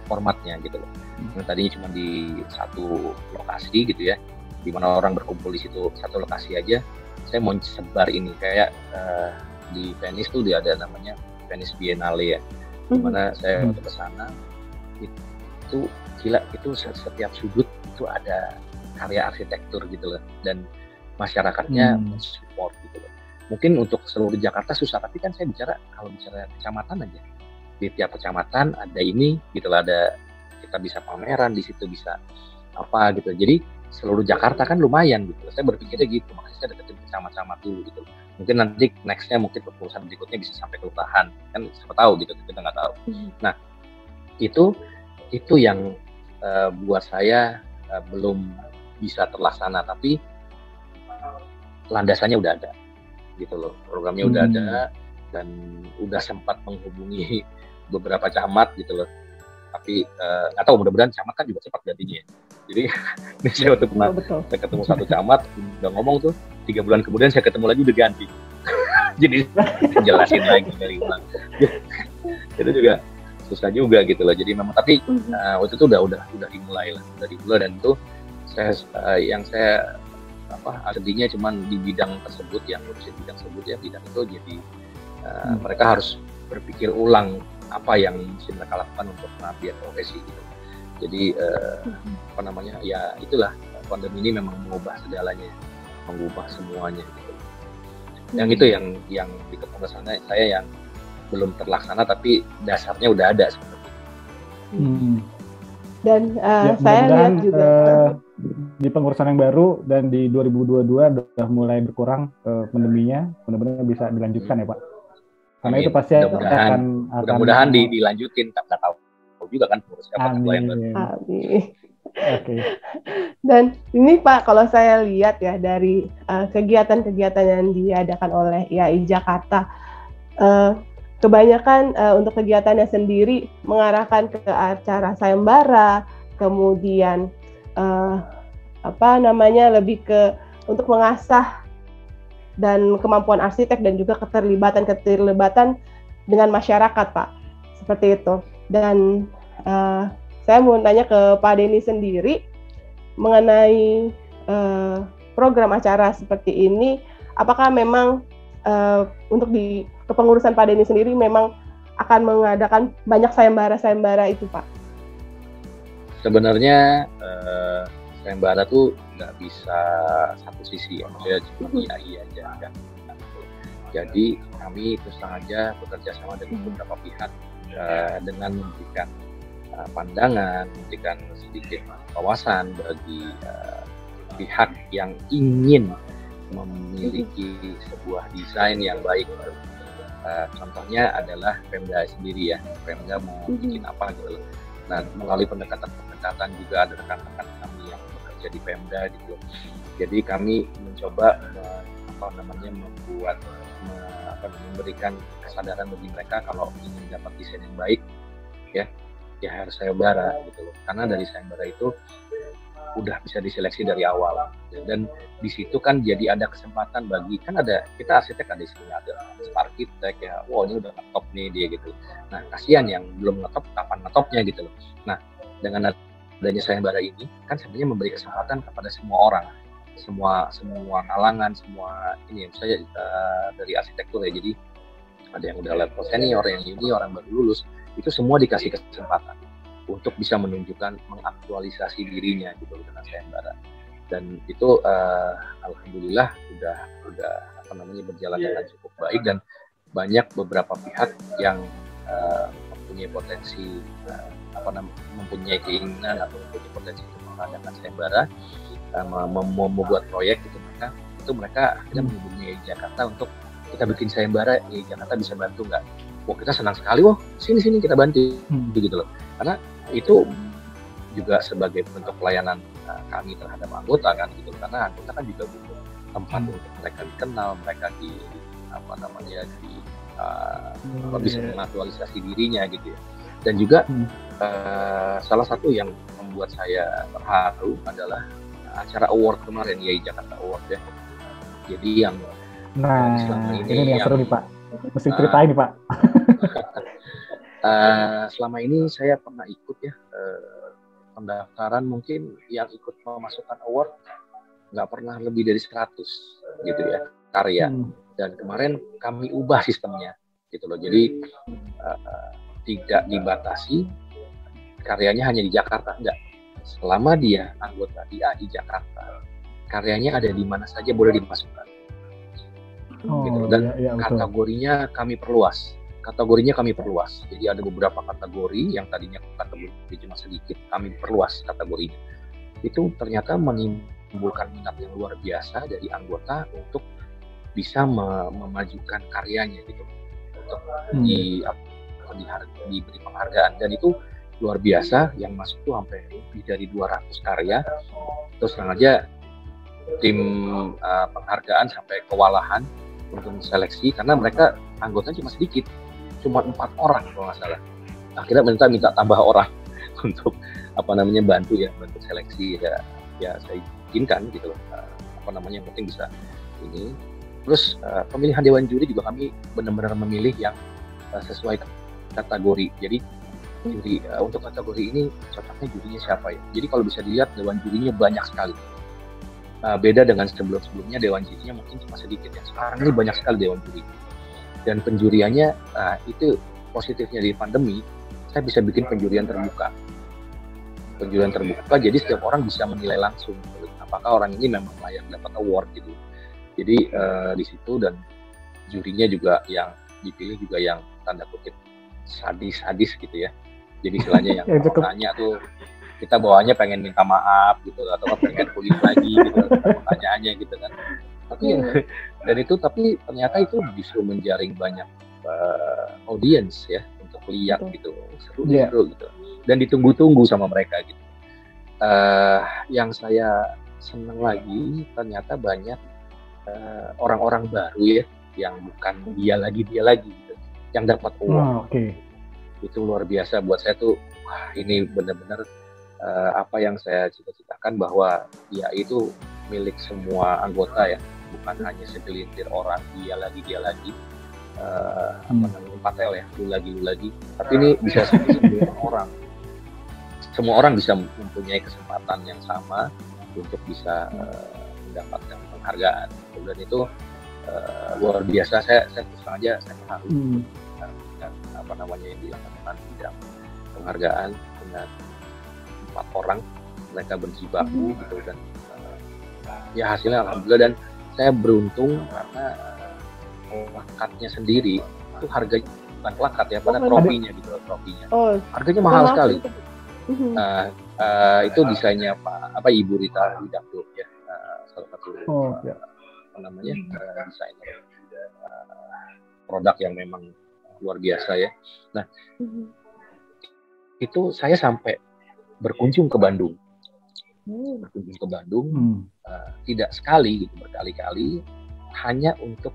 formatnya gitu loh. Yang tadinya cuma di satu lokasi gitu ya, di mana orang berkumpul di situ satu lokasi aja, saya mau sebar ini kayak di Venice tuh dia ada namanya Venice Biennale ya, di mana saya ke sana itu gila itu setiap sudut itu ada karya arsitektur gitu loh, dan masyarakatnya support gitu loh. Mungkin untuk seluruh Jakarta susah, tapi kan saya bicara kalau bicara kecamatan aja, di tiap kecamatan ada ini gitu loh, ada kita bisa pameran di situ, bisa apa gitu. Jadi seluruh Jakarta kan lumayan gitu loh. Saya berpikirnya gitu, makanya saya deketin kecamatan dulu gitu loh. Mungkin nanti nextnya mungkin keputusan berikutnya bisa sampai kelurahan, kan siapa tahu gitu, kita nggak tahu. Nah itu yang buat saya belum bisa terlaksana, tapi landasannya udah ada gitu loh, programnya udah ada, dan udah sempat menghubungi beberapa camat gitu loh, tapi nggak tahu, mudah-mudahan camat kan juga cepat gantinya. Jadi ini saya waktu pernah saya ketemu satu camat udah ngomong tuh, 3 bulan kemudian saya ketemu lagi udah ganti. Jadi jelasin lagi dari ulang. Itu juga susah juga gitu loh. Jadi memang, tapi waktu itu udah dimulai dan itu yang saya sedihnya cuman di bidang tersebut, yang ngurusin bidang tersebut ya, bidang itu jadi mereka harus berpikir ulang apa yang mesti mereka lakukan untuk mengabdi profesi gitu. Jadi ya itulah, pandemi ini memang mengubah segalanya, mengubah semuanya gitu. Yang itu yang di kepengurusannya saya yang belum terlaksana, tapi dasarnya udah ada seperti itu. Dan saya lihat juga di pengurusan yang baru dan di 2022 udah mulai berkurang pandeminya, mudah-mudahan bisa dilanjutkan ya Pak. Karena itu pasti mudah-mudahan dilanjutin, nggak tahu juga kan pengurus yang baru. Amin. Oke. Dan ini Pak, kalau saya lihat ya dari kegiatan-kegiatan yang diadakan oleh IAI Jakarta, kebanyakan untuk kegiatannya sendiri mengarahkan ke acara sayembara, kemudian lebih ke untuk mengasah dan kemampuan arsitek dan juga keterlibatan dengan masyarakat Pak, seperti itu. Dan saya mau tanya ke Pak Denny sendiri mengenai program acara seperti ini, apakah memang untuk di kepengurusan Pak Denny sendiri memang akan mengadakan banyak sayembara itu Pak? Sebenarnya sayembara tuh nggak bisa satu sisi ya, maksudnya cuma IAI aja kan. Jadi kami terus terang aja bekerja sama dengan beberapa pihak dengan memberikan pandangan, memberikan sedikit wawasan bagi pihak yang ingin memiliki sebuah desain yang baik. Contohnya adalah Pemda sendiri ya, Pemda mau bikin apa gitu. Nah, melalui pendekatan juga ada rekan-rekan kami yang bekerja di Pemda gitu. Jadi kami mencoba memberikan kesadaran bagi mereka kalau ingin dapat desain yang baik ya harus sayembara gitu loh. Karena dari sayembara itu udah bisa diseleksi dari awal, dan di situ kan jadi ada kesempatan bagi, kan ada kita arsitek ada di sini, ada arsitek ya, ini udah ngetop nih dia gitu. Nah kasihan yang belum ngetop, kapan ngetopnya gitu loh. Nah dengan adanya sayembara ini kan sebenarnya memberi kesempatan kepada semua orang, semua kalangan, semua ini misalnya dari arsitektur ya, jadi ada yang udah level senior, yang junior, orang baru lulus, itu semua dikasih kesempatan untuk bisa menunjukkan, mengaktualisasi dirinya gitu dengan sayembara. Dan itu alhamdulillah udah berjalan dengan cukup baik, dan banyak beberapa pihak yang mempunyai potensi mempunyai keinginan atau mempunyai potensi untuk mengadakan sayembara, membuat proyek gitu, mereka akhirnya menghubungi Jakarta untuk kita bikin sayembara, Jakarta bisa bantu nggak? Kita senang sekali, sini kita bantu gitu loh. Karena itu juga sebagai bentuk pelayanan kami terhadap anggota kan gitu, karena anggota kan juga butuh tempat untuk mereka dikenal, mereka bisa mengaktualisasi dirinya gitu ya. Dan juga salah satu yang membuat saya terharu adalah acara award kemarin, IAI Jakarta Award ya. Jadi yang selama ini yang seru nih Pak, mesti ceritain nih Pak. Selama ini saya pernah ikut ya pendaftaran, mungkin yang ikut memasukkan award nggak pernah lebih dari 100 gitu ya karya. Dan kemarin kami ubah sistemnya gitu loh, jadi tidak dibatasi karyanya hanya di Jakarta, enggak, selama dia anggota di AI Jakarta, karyanya ada di mana saja boleh dimasukkan. Gitu. Dan kategorinya kami perluas. Jadi ada beberapa kategori yang tadinya kategori cuma sedikit, kami perluas kategorinya. Itu ternyata menimbulkan minat yang luar biasa dari anggota untuk bisa memajukan karyanya gitu, untuk diberi penghargaan. Dan itu luar biasa, yang masuk tuh sampai lebih dari 200 karya. Terus terang aja tim penghargaan sampai kewalahan untuk seleksi karena mereka anggotanya cuma sedikit, cuma 4 orang kalau nggak salah. Akhirnya minta tambah orang untuk bantu seleksi. Ya saya izinkan gitu loh, yang penting bisa ini. Terus pemilihan dewan juri juga kami benar-benar memilih yang sesuai kategori. Jadi juri untuk kategori ini cocoknya jurinya siapa ya. Jadi kalau bisa dilihat dewan jurinya banyak sekali. Beda dengan sebelum-sebelumnya dewan jurinya mungkin cuma sedikit ya. Sekarang ini banyak sekali dewan juri. Dan penjuriannya itu positifnya di pandemi, saya bisa bikin penjurian terbuka. Jadi setiap orang bisa menilai langsung apakah orang ini memang layak dapat award gitu. Jadi di situ, dan jurinya juga yang dipilih juga yang tanda kutip sadis gitu ya. Jadi istilahnya yang tanya tuh kita bawaannya pengen minta maaf gitu, atau pengen kulit lagi gitu pertanyaannya gitu kan. Tapi ternyata itu justru menjaring banyak audiens ya untuk lihat gitu, seru gitu, dan ditunggu-tunggu sama mereka gitu. Yang saya senang lagi ternyata banyak orang-orang baru ya, yang bukan dia lagi gitu, yang dapat award. Itu luar biasa buat saya tuh. Wah, ini benar-benar apa yang saya cita-citakan, bahwa dia itu milik semua anggota ya, bukan hanya segelintir orang dia lagi patel ya, lu lagi, tapi ini bisa semua orang bisa mempunyai kesempatan yang sama untuk bisa mendapatkan penghargaan. Dan itu luar biasa. Saya terus aja saya haru yang dilakukan bidang penghargaan dengan 4 orang, mereka berjibaku gitu, dan ya hasilnya alhamdulillah. Dan saya beruntung karena plakatnya sendiri itu harganya bukan plakat ya, pada trofinya gitu, harganya mahal sekali. Itu desainnya Ibu Rita Widakdo ya, salah satu desainer produk yang memang luar biasa ya. Nah, itu saya sampai berkunjung ke Bandung. Tidak sekali gitu, berkali-kali, hanya untuk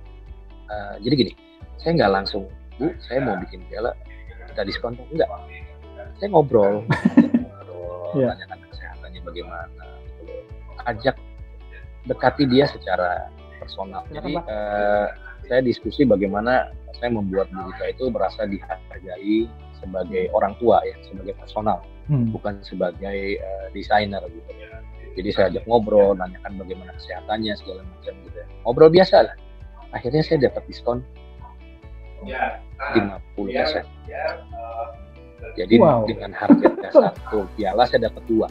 jadi gini, saya nggak langsung, Bu, saya mau bikin piala, kita diskon atau enggak? Saya ngobrol, tanyakan kesehatannya bagaimana, gitu. Ajak dekati dia secara personal. Jadi saya diskusi bagaimana saya membuat Bu Rita itu merasa dihargai sebagai orang tua ya, sebagai personal, bukan sebagai desainer gitu. Jadi saya ajak ngobrol, nanyakan bagaimana kesehatannya segala macam gitu. Ngobrol biasa lah. Akhirnya saya dapat diskon 50%. Jadi dengan harga satu piala saya dapat 2.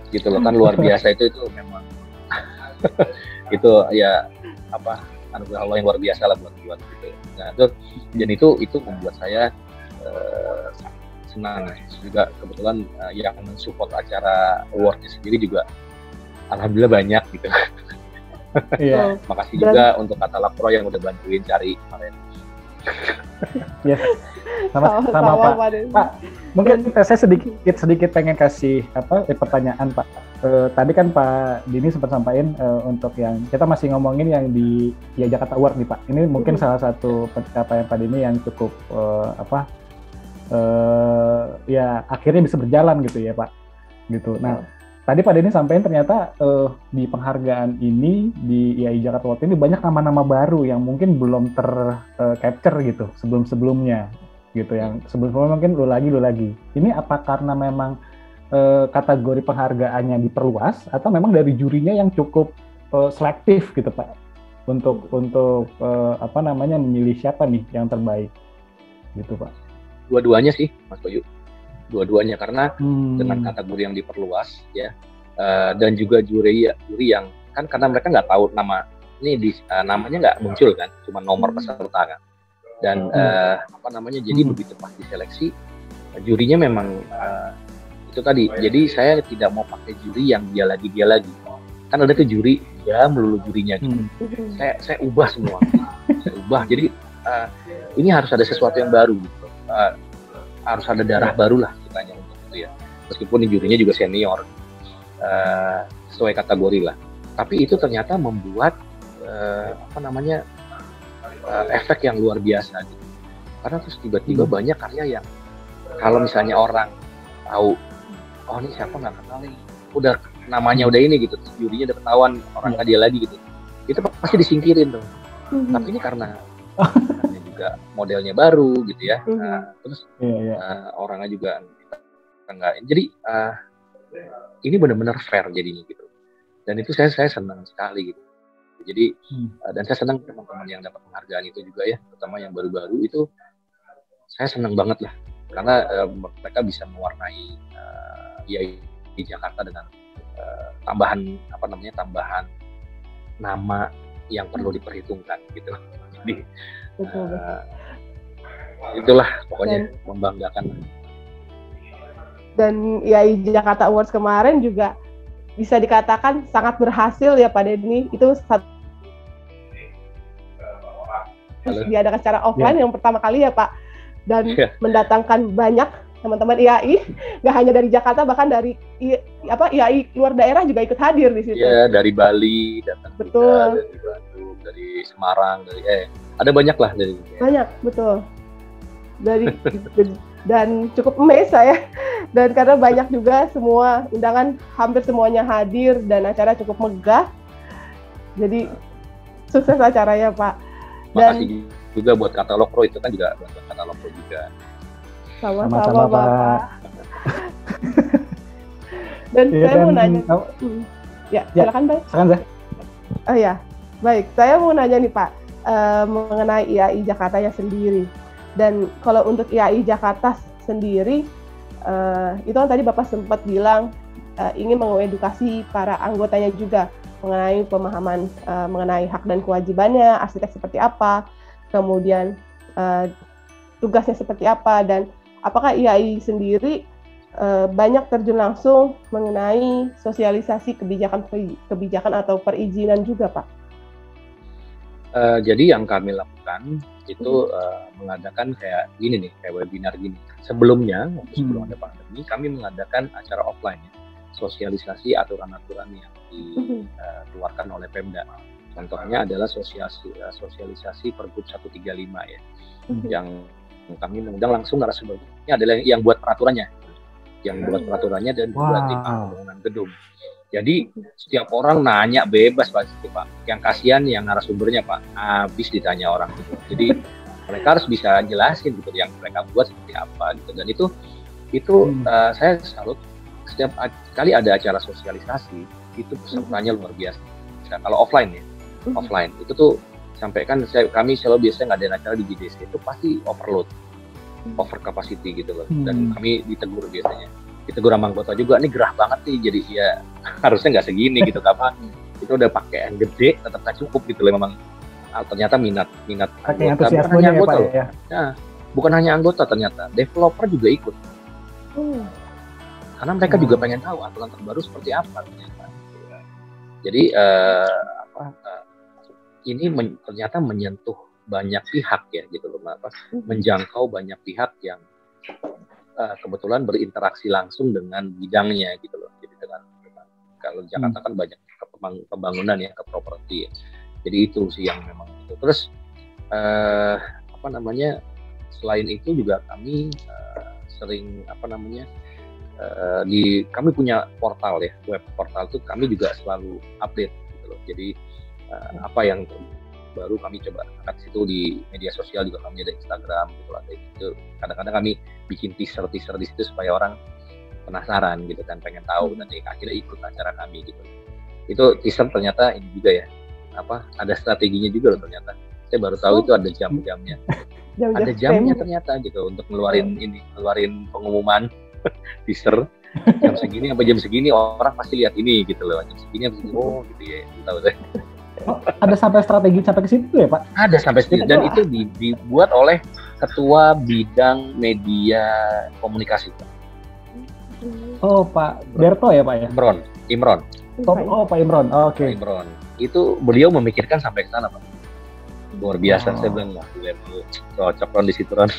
Gitu loh, kan luar biasa. Itu memang itu ya anugerah Allah yang luar biasa lah buat gitu. Nah, dan itu membuat saya senang juga. Kebetulan yang mensupport acara awardnya sendiri juga alhamdulillah banyak gitu. Iya. Makasih juga untuk Katalog Pro yang udah bantuin cari kemarin. Yes. Sama Pak. Mungkin saya sedikit pengen kasih pertanyaan Pak. Tadi kan Pak Dini sempat sampaikan untuk yang kita masih ngomongin yang di Jakarta Award nih Pak. Ini mungkin salah satu pencapaian Pak Dini yang cukup ya akhirnya bisa berjalan gitu ya Pak. Gitu. Nah, tadi Pak Denny sampaikan ternyata di penghargaan ini di IAI Jakarta Award ini banyak nama-nama baru yang mungkin belum capture gitu sebelum-sebelumnya gitu, yang sebelum-sebelumnya mungkin lu lagi. Ini apa karena memang kategori penghargaannya diperluas atau memang dari jurinya yang cukup selektif gitu Pak untuk memilih siapa nih yang terbaik gitu Pak? Dua-duanya sih Mas Bayu. dua-duanya karena dengan kategori yang diperluas ya, dan juga juri yang kan karena mereka nggak tahu nama ini namanya nggak muncul kan, cuma nomor peserta kan, dan jadi begitu pas diseleksi jurinya memang itu tadi, jadi saya tidak mau pakai juri yang dia lagi kan ada tuh juri ya melulu jurinya gitu. Saya ubah semua, jadi ini harus ada sesuatu yang baru gitu. Harus ada darah baru lah ceritanya untuk itu ya, meskipun jurinya juga senior, sesuai kategori lah, tapi itu ternyata membuat efek yang luar biasa gitu, karena terus tiba-tiba banyak karya yang kalau misalnya orang tahu, oh ini siapa nggak kenal nih, udah namanya udah ini gitu, terus jurinya udah ketahuan orang dia lagi gitu, itu pasti disingkirin tuh. Tapi ini karena juga modelnya baru gitu ya, terus orangnya juga enggak, jadi ini benar-benar fair jadinya gitu, dan itu saya senang sekali gitu. Jadi dan saya senang teman-teman yang dapat penghargaan itu juga ya, terutama yang baru-baru itu saya senang banget lah, karena mereka bisa mewarnai IAI di Jakarta dengan tambahan nama yang perlu diperhitungkan gitu. Jadi itulah pokoknya membanggakan. Dan IAI Jakarta Awards kemarin juga bisa dikatakan sangat berhasil ya Pak Denny. Itu diadakan secara offline yang pertama kali ya Pak, dan mendatangkan banyak teman-teman IAI, nggak hanya dari Jakarta, bahkan dari IAI luar daerah juga ikut hadir di situ. Iya, dari Bali datang, betul, dari Bandung, dari Semarang, ada banyak lah dari. Banyak, betul. Dan cukup amazed saya, dan karena banyak juga semua undangan hampir semuanya hadir dan acara cukup megah, jadi sukses acaranya Pak. Dan makasih juga buat Katalog Pro, itu kan juga buat Katalog Pro juga. Sama-sama Bapak. Dan saya mau nanya, silakan Pak. Silakan Zah. Oh ya, baik. Saya mau nanya nih Pak, mengenai IAI Jakartanya sendiri. Dan kalau untuk IAI Jakarta sendiri, itu kan tadi Bapak sempat bilang ingin mengedukasi para anggotanya juga mengenai pemahaman mengenai hak dan kewajibannya, arsitek seperti apa, kemudian tugasnya seperti apa, dan apakah IAI sendiri banyak terjun langsung mengenai sosialisasi kebijakan atau perizinan juga Pak? Jadi yang kami lakukan itu mengadakan kayak gini nih, kayak webinar gini. Sebelumnya, sebelum ada pandemi, kami mengadakan acara offline ya, sosialisasi aturan-aturan yang dikeluarkan oleh Pemda. Contohnya adalah sosialisasi Pergub 135 ya, yang kami mengundang langsung narasumbernya adalah yang buat peraturannya, dan juga tim pembangunan gedung. Jadi setiap orang nanya bebas pasti Pak. Yang kasihan yang narasumbernya Pak, habis ditanya orang gitu. Jadi mereka harus bisa jelasin gitu yang mereka buat seperti apa gitu. Dan itu saya salut, setiap kali ada acara sosialisasi itu pesertanya luar biasa. Kalau offline ya, offline itu tuh sampaikan kami selalu biasanya ngadain acara di GDC itu pasti overload, over capacity gitu loh. Dan kami ditegur biasanya. Ditegur sama anggota juga, ini gerah banget nih, jadi ya harusnya nggak segini gitu, apa itu udah pakai yang gede tetap nggak cukup gitu loh. Memang ternyata minat anggota, bukan hanya anggota loh. Nah, bukan hanya anggota, ternyata developer juga ikut, karena mereka juga pengen tahu aturan terbaru seperti apa ternyata. Jadi ini ternyata menyentuh banyak pihak ya gitu loh, menjangkau banyak pihak yang kebetulan berinteraksi langsung dengan bidangnya gitu loh. Jadi dengan kalau Jakarta kan banyak pembangunan ya, ke properti ya. Jadi itu sih yang memang itu. Terus selain itu juga kami sering kami punya portal ya, web portal itu kami juga selalu update gitu loh. Jadi apa yang baru kami coba angkat situ di media sosial juga, kami ada Instagram gitu lah. Itu kadang-kadang kami bikin teaser di situ supaya orang penasaran gitu kan, pengen tahu, nanti akhirnya ikut acara kami gitu. Itu teaser ternyata ini juga ya, ada strateginya juga loh ternyata. Saya baru tahu itu ada jam-jamnya. Ada jamnya ternyata gitu untuk ngeluarin pengumuman. teaser jam segini sampai jam segini orang pasti lihat ini gitu loh, jam segini sampai segini, oh gitu ya, tahu deh. Oh, ada sampai strategi sampai ke situ ya Pak? Ada sampai situ, dan itu dibuat oleh ketua bidang media komunikasi. Oh Pak Berto ya Pak ya? Imron. Oh Pak Imron, oh, oke. Pak Imron. Itu beliau memikirkan sampai ke sana Pak. Luar biasa, saya bilang lah, cocok Ron di situ Ron.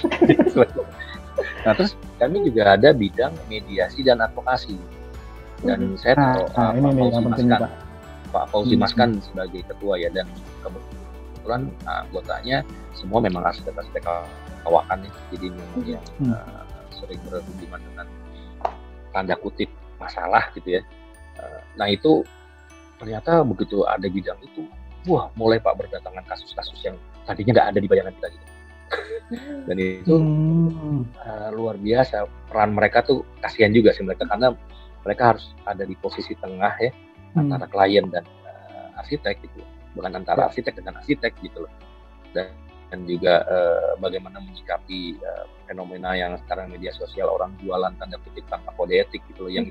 Nah terus kami juga ada bidang mediasi dan advokasi, dan saya tahu Pak Fauzi Maskan sebagai ketua ya, dan kebetulan anggotanya semua memang arsitek-arsitek kawakan ya, jadi memang yang sering berhubungan dengan tanda kutip masalah gitu ya. Nah itu ternyata begitu ada bidang itu, wah mulai Pak berdatangan kasus-kasus yang tadinya nggak ada di bayangan kita gitu. Dan itu luar biasa, peran mereka tuh kasihan juga sih mereka, karena mereka harus ada di posisi tengah ya antara klien dan arsitek gitu, bukan antara arsitek dengan arsitek gitu loh, dan juga bagaimana menyikapi fenomena yang sekarang media sosial orang jualan tanda kutip tanpa kode etik gitu loh, yang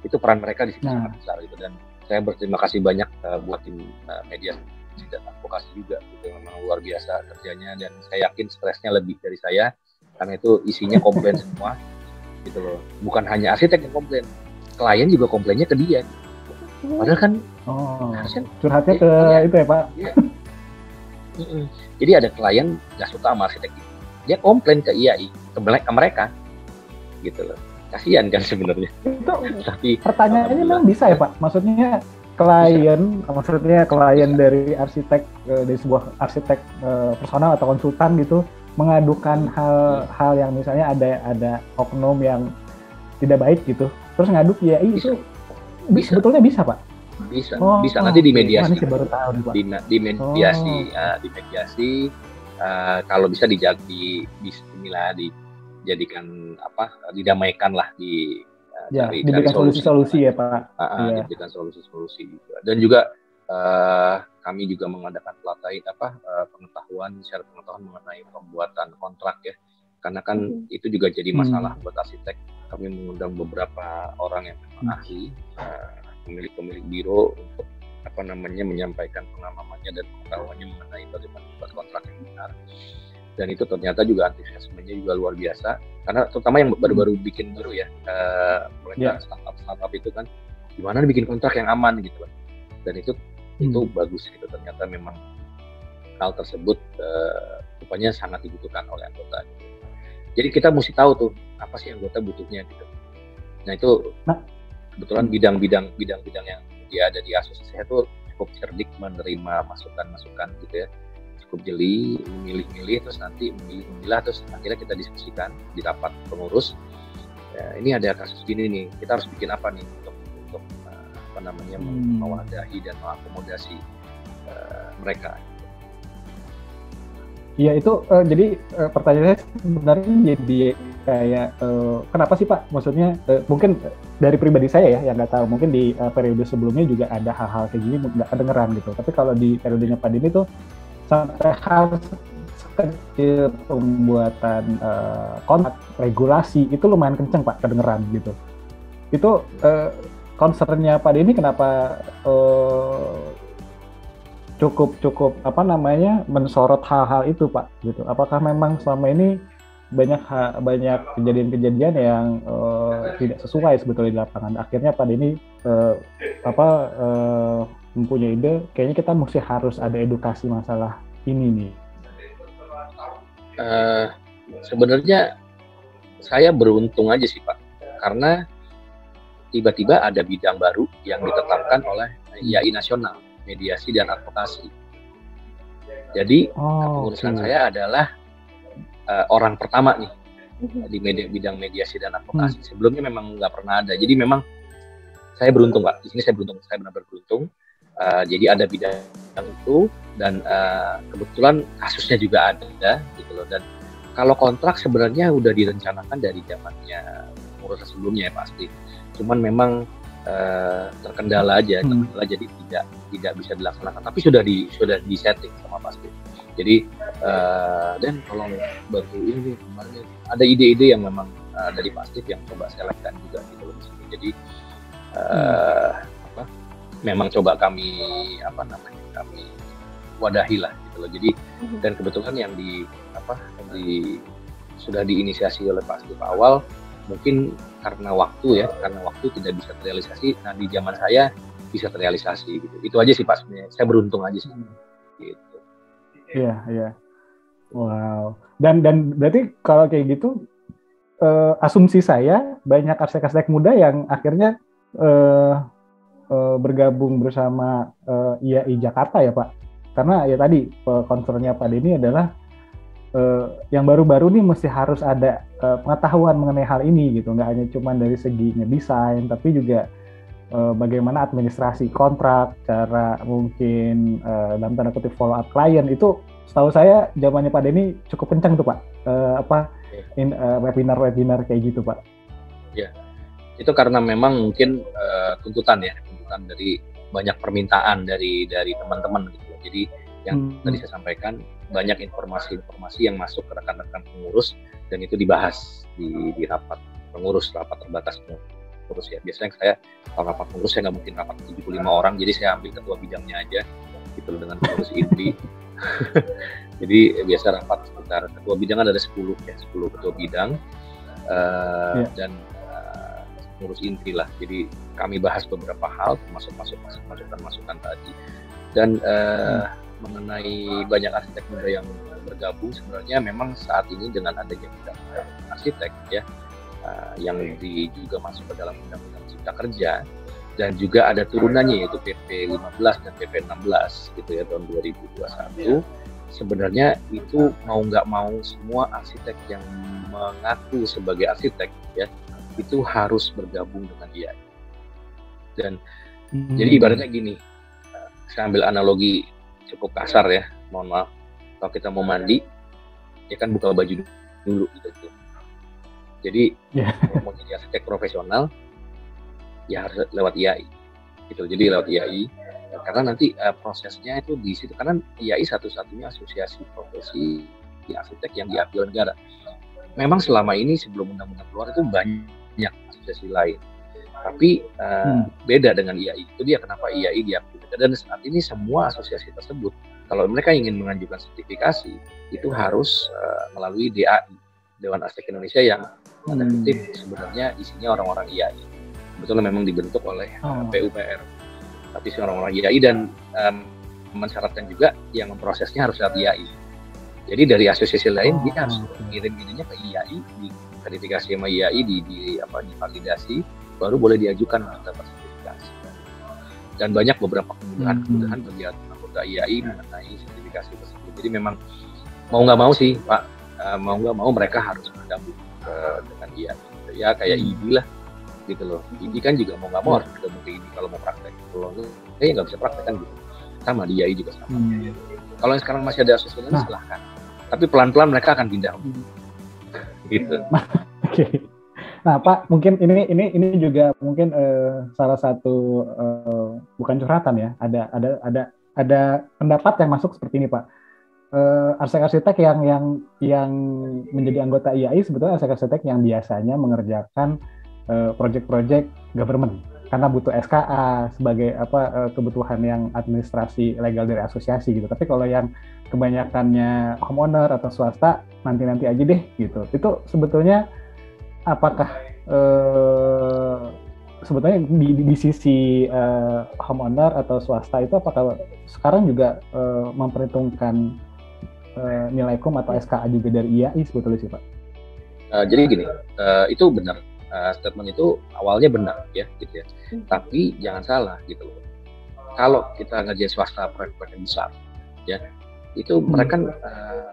itu peran mereka di sini sangat besar gitu. Dan saya berterima kasih banyak buat tim media dan advokasi juga, itu memang luar biasa kerjanya, dan saya yakin stresnya lebih dari saya karena itu isinya komplain semua gitu loh, bukan hanya arsitek yang komplain, klien juga komplainnya ke dia, padahal kan harusnya curhatnya ke itu ya Pak. Ya. Jadi ada klien nggak suka sama arsitek, dia komplain ke IAI, ke mereka gitu loh, kasihan kan sebenarnya. Itu tapi pertanyaannya memang bisa ya Pak, maksudnya maksudnya klien dari arsitek, dari sebuah arsitek personal atau konsultan gitu mengadukan hal yang misalnya ada oknum yang tidak baik gitu, terus ngaduk ya itu sebetulnya bisa Pak? Bisa nanti dimediasi. Ini baru tahu nih Pak. Dimediasi, kalau bisa dijadikan didamaikan lah diberikan solusi-solusi ya Pak. Diberikan solusi-solusi juga. Dan juga kami juga mengadakan pengetahuan mengenai pembuatan kontrak ya, karena kan itu juga jadi masalah buat arsitek. Kami mengundang beberapa orang yang memang ahli, pemilik biro, untuk menyampaikan pengalamannya dan pengetahuannya mengenai bagaimana membuat kontrak yang benar. Dan itu ternyata juga antusiasmenya juga luar biasa, karena terutama yang baru-baru bikin baru ya, mereka startup itu kan gimana bikin kontrak yang aman gitu loh. Dan itu bagus gitu, ternyata memang hal tersebut rupanya sangat dibutuhkan oleh anggota. Jadi kita mesti tahu tuh apa sih anggota butuhnya gitu. Nah itu kebetulan bidang-bidang yang dia ada di asosiasi saya tuh cukup cerdik menerima masukan-masukan gitu ya, cukup jeli, milih-milih, terus nanti memilih-milah, terus akhirnya kita diskusikan di rapat pengurus. Ya, ini ada kasus gini nih, kita harus bikin apa nih untuk mewadahi dan mengakomodasi mereka. Iya itu jadi pertanyaannya sebenarnya jadi kayak kenapa sih Pak? Maksudnya mungkin dari pribadi saya ya yang nggak tahu, mungkin di periode sebelumnya juga ada hal-hal kayak gini nggak kedengeran gitu. Tapi kalau di periodenya Pak Denny tuh sampai hal sekecil pembuatan kontrak regulasi itu lumayan kenceng Pak kedengeran gitu. Itu concernnya Pak Denny kenapa cukup mensorot hal-hal itu Pak gitu. Apakah memang selama ini banyak kejadian-kejadian yang tidak sesuai sebetulnya di lapangan, akhirnya Pak Denny mempunyai ide kayaknya kita harus ada edukasi masalah ini nih. Sebenarnya saya beruntung aja sih Pak, karena tiba-tiba ada bidang baru yang ditetapkan oleh IAI Nasional, mediasi dan advokasi. Jadi kepengurusan saya adalah orang pertama nih di bidang mediasi dan advokasi. Sebelumnya memang nggak pernah ada. Jadi memang saya beruntung Pak. Di sini saya benar-benar beruntung. Jadi ada bidang itu, dan kebetulan kasusnya juga ada gitu loh. Dan kalau kontrak sebenarnya udah direncanakan dari zamannya pengurusan sebelumnya ya pasti. Cuman memang terkendala aja, jadi tidak bisa dilaksanakan. Tapi sudah di setting sama pasti. Jadi dan kalau baru ini kemarin ada ide-ide yang memang dari Pastif yang coba selekkan juga gitu loh di sini. Jadi memang coba kami wadahi lah gitu loh. Jadi dan kebetulan yang sudah diinisiasi oleh Pastif awal, mungkin karena waktu tidak bisa terrealisasi. Nah di zaman saya bisa terrealisasi gitu. Itu aja sih Pak sebenarnya. Saya beruntung aja sih. Gitu. Iya. Wow. Dan berarti kalau kayak gitu, asumsi saya banyak arsitek-arsitek muda yang akhirnya bergabung bersama IAI Jakarta ya Pak. Karena ya tadi concern-nya Pak Denny adalah yang baru-baru nih mesti harus ada pengetahuan mengenai hal ini gitu. Nggak hanya cuma dari segi ngedesain, tapi juga bagaimana administrasi kontrak, cara mungkin dalam tanda kutip follow up klien itu. Setahu saya zamannya Pak Denny cukup kencang tuh Pak, webinar kayak gitu Pak. Ya, itu karena memang mungkin tuntutan dari banyak permintaan dari teman-teman gitu. Jadi yang tadi saya sampaikan banyak informasi yang masuk ke rekan-rekan pengurus dan itu dibahas di rapat pengurus, rapat terbatas pengurus ya. Biasanya kalau rapat pengurus saya nggak mungkin rapat 75 orang, jadi saya ambil ketua bidangnya aja gitu dengan pengurus inti. Jadi biasa rapat sekitar ketua bidang ada 10 ketua bidang dan pengurus inti lah. Jadi kami bahas beberapa hal termasuk masukan tadi. Dan mengenai banyak arsitek muda yang bergabung, sebenarnya memang saat ini dengan adanya undang-undang arsitek ya yang juga masuk ke dalam undang-undang Cipta Kerja dan juga ada turunannya yaitu PP 15 dan PP 16 gitu ya tahun 2021. Sebenarnya itu mau nggak mau semua arsitek yang mengaku sebagai arsitek ya itu harus bergabung dengan IAI. Dan jadi ibaratnya gini, saya ambil analogi cukup kasar ya, mohon maaf. Kalau kita mau mandi, ya kan buka baju dulu gitu. Jadi kalau mau jadi arsitek profesional, ya harus lewat IAI. Gitu. Jadi lewat IAI, karena nanti prosesnya itu di situ. Karena IAI satu-satunya asosiasi profesi di arsitek yang diakui oleh negara. Memang selama ini sebelum undang-undang keluar itu banyak asosiasi lain. Tapi beda dengan IAI. Itu dia kenapa IAI diakui. Dan saat ini semua asosiasi tersebut, kalau mereka ingin mengajukan sertifikasi, itu harus melalui DAI, Dewan Arsitek Indonesia, yang tanda kutip sebenarnya isinya orang-orang IAI. Sebetulnya memang dibentuk oleh PUPR. Tapi si orang-orang IAI dan mensyaratkan juga yang memprosesnya harus lewat IAI. Jadi dari asosiasi lain dia harus ngirim-ngirimnya ke IAI, diverifikasi sama IAI, divalidasi, baru boleh diajukan untuk dapat sertifikasi. Dan banyak beberapa kemudahan bagi anggota IAI mengenai sertifikasi tersebut. Jadi memang mau nggak mau sih Pak, mau nggak mau mereka harus bergabung dengan IAI. Ya kayak IDI lah gitu loh. IDI kan juga mau nggak mau harus bergabung ke IDI kalau mau praktek. Kalau nggak bisa praktek kan gitu. Sama di IAI juga sama. Kalau yang sekarang masih ada asosiasi silahkan. Tapi pelan-pelan mereka akan pindah. Gitu. Oke. Nah Pak, mungkin ini juga mungkin salah satu bukan curhatan ya. Ada pendapat yang masuk seperti ini Pak. Arsitek-arsitek yang menjadi anggota IAI sebetulnya arsitek-arsitek yang biasanya mengerjakan proyek-proyek government karena butuh SKA sebagai kebutuhan yang administrasi legal dari asosiasi gitu. Tapi kalau yang kebanyakannya homeowner atau swasta nanti aja deh gitu. Itu sebetulnya apakah sebetulnya di sisi homeowner atau swasta itu apakah sekarang juga memperhitungkan nilai kom atau SKA juga dari IAI sebetulnya sih Pak? Jadi gini, itu benar. Statement itu awalnya benar ya gitu ya. Tapi jangan salah gitu loh. Kalau kita ngerjain swasta proyek-proyek yang besar ya, itu mereka